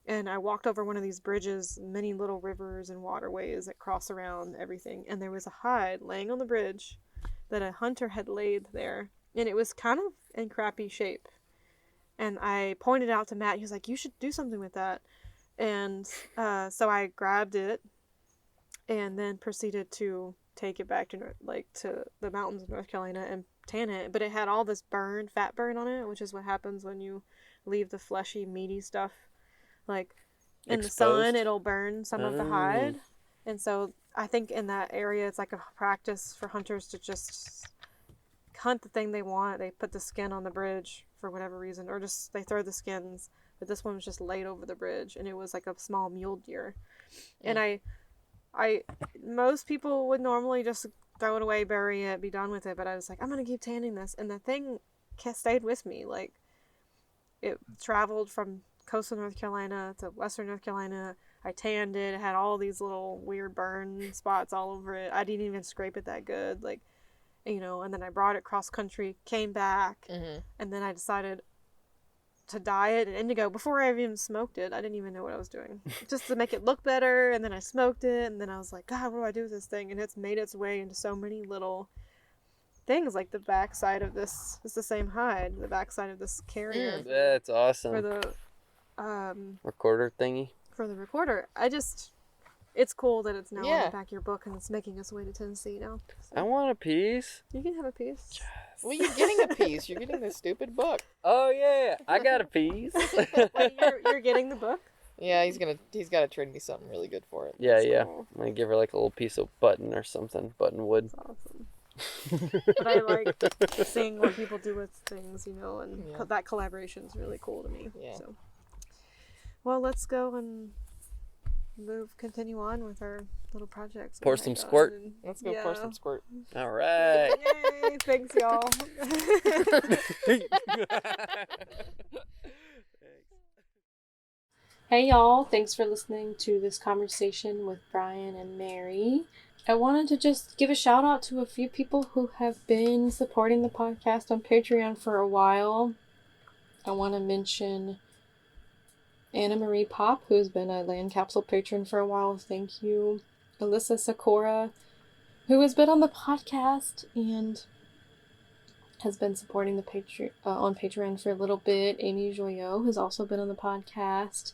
and I walked over one of these bridges, many little rivers and waterways that cross around everything, and there was a hide laying on the bridge that a hunter had laid there, and it was kind of in crappy shape. And I pointed out to Matt. He was like, "You should do something with that." And so I grabbed it, and then proceeded to take it back to the mountains of North Carolina and tan it. But it had all this fat burn on it, which is what happens when you leave the fleshy, meaty stuff like in the sun. It'll burn some of the hide, and so I think in that area, it's like a practice for hunters to just hunt the thing they want. They put the skin on the bridge for whatever reason, or just they throw the skins. But this one was just laid over the bridge, and it was like a small mule deer. And most people would normally just throw it away, bury it, be done with it. But I was like, I'm gonna keep tanning this, and the thing stayed with me. Like, it traveled from coastal North Carolina to western North Carolina. I tanned it. It had all these little weird burn spots all over it. I didn't even scrape it that good, like, you know. And then I brought it cross country, came back, and then I decided to dye it in indigo before I even smoked it. I didn't even know what I was doing, just to make it look better. And then I smoked it, and then I was like, God, what do I do with this thing? And it's made its way into so many little things, like the backside of this. It's the same hide. The backside of this carrier. That's awesome. For the recorder thingy. For the recorder. It's cool that it's now on the back of your book, and it's making its way to Tennessee now. So. I want a piece. You can have a piece. Yes. Well, you're getting a piece. You're getting this stupid book. Oh yeah, I got a piece. Wait, you're getting the book? Yeah, he's got to trade me something really good for it. Yeah, That's yeah. cool. I'm gonna give her like a little piece of button or something, button wood. That's awesome. But I like seeing what people do with things, you know, and that collaboration is really cool to me. Yeah. So, well, let's go and continue on with our little projects. Pour some squirt. Let's go pour some squirt. All right. Yay! Thanks, y'all. Hey, y'all. Thanks for listening to this conversation with Brien and Mary. I wanted to just give a shout out to a few people who have been supporting the podcast on Patreon for a while. I want to mention Anna Marie Pop, who has been a land capsule patron for a while. Thank you. Alyssa Sacora, who has been on the podcast and has been supporting the on Patreon for a little bit. Amy Joyot has also been on the podcast.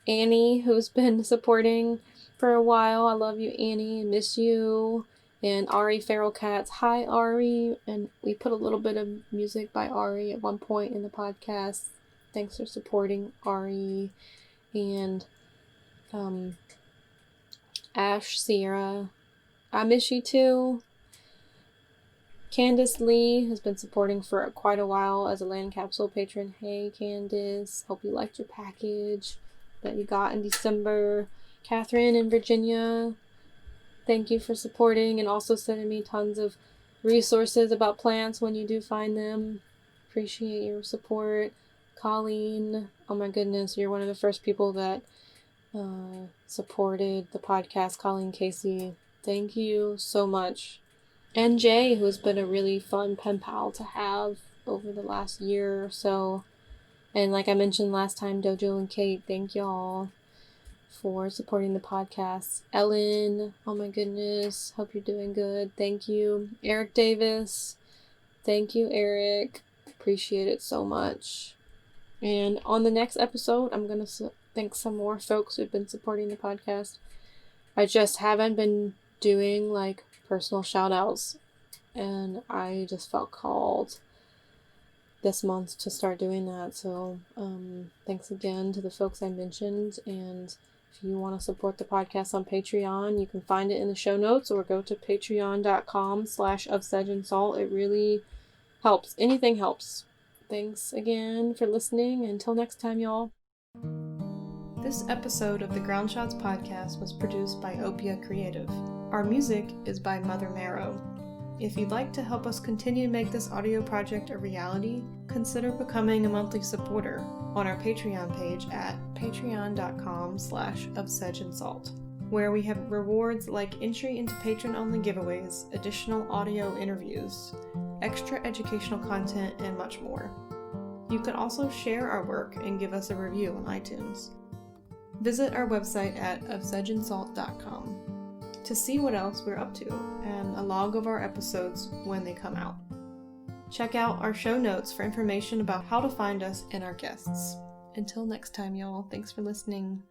Annie, who's been supporting for a while. I love you, Annie. I miss you. And Ari Feral Cats. Hi, Ari. And we put a little bit of music by Ari at one point in the podcast. Thanks for supporting, Ari. And Ash Sierra, I miss you too. Candace Lee has been supporting for quite a while as a land capsule patron. Hey, Candace. Hope you liked your package that you got in December. Catherine in Virginia, thank you for supporting and also sending me tons of resources about plants when you do find them. Appreciate your support. Colleen, oh my goodness, you're one of the first people that supported the podcast. Colleen Casey, thank you so much. And Jay, who's been a really fun pen pal to have over the last year or so. And like I mentioned last time, Dojo and Kate, thank y'all for supporting the podcast. Ellen, oh my goodness, hope you're doing good. Thank you. Eric Davis, thank you, Eric. Appreciate it so much. And on the next episode, I'm going to thank some more folks who've been supporting the podcast. I just haven't been doing like personal shout outs, and I just felt called this month to start doing that. So thanks again to the folks I mentioned, and if you want to support the podcast on Patreon, you can find it in the show notes or go to patreon.com/ofsedgeandsalt. It really helps. Anything helps. Thanks again for listening. Until next time, y'all. This episode of the Ground Shots podcast was produced by Opia Creative. Our music is by Mother Marrow. If you'd like to help us continue to make this audio project a reality, consider becoming a monthly supporter on our Patreon page at patreon.com/ofsedgeandsalt, where we have rewards like entry into patron-only giveaways, additional audio interviews, extra educational content, and much more. You can also share our work and give us a review on iTunes. Visit our website at ofsedgeandsalt.com to see what else we're up to and a log of our episodes when they come out. Check out our show notes for information about how to find us and our guests. Until next time, y'all, thanks for listening.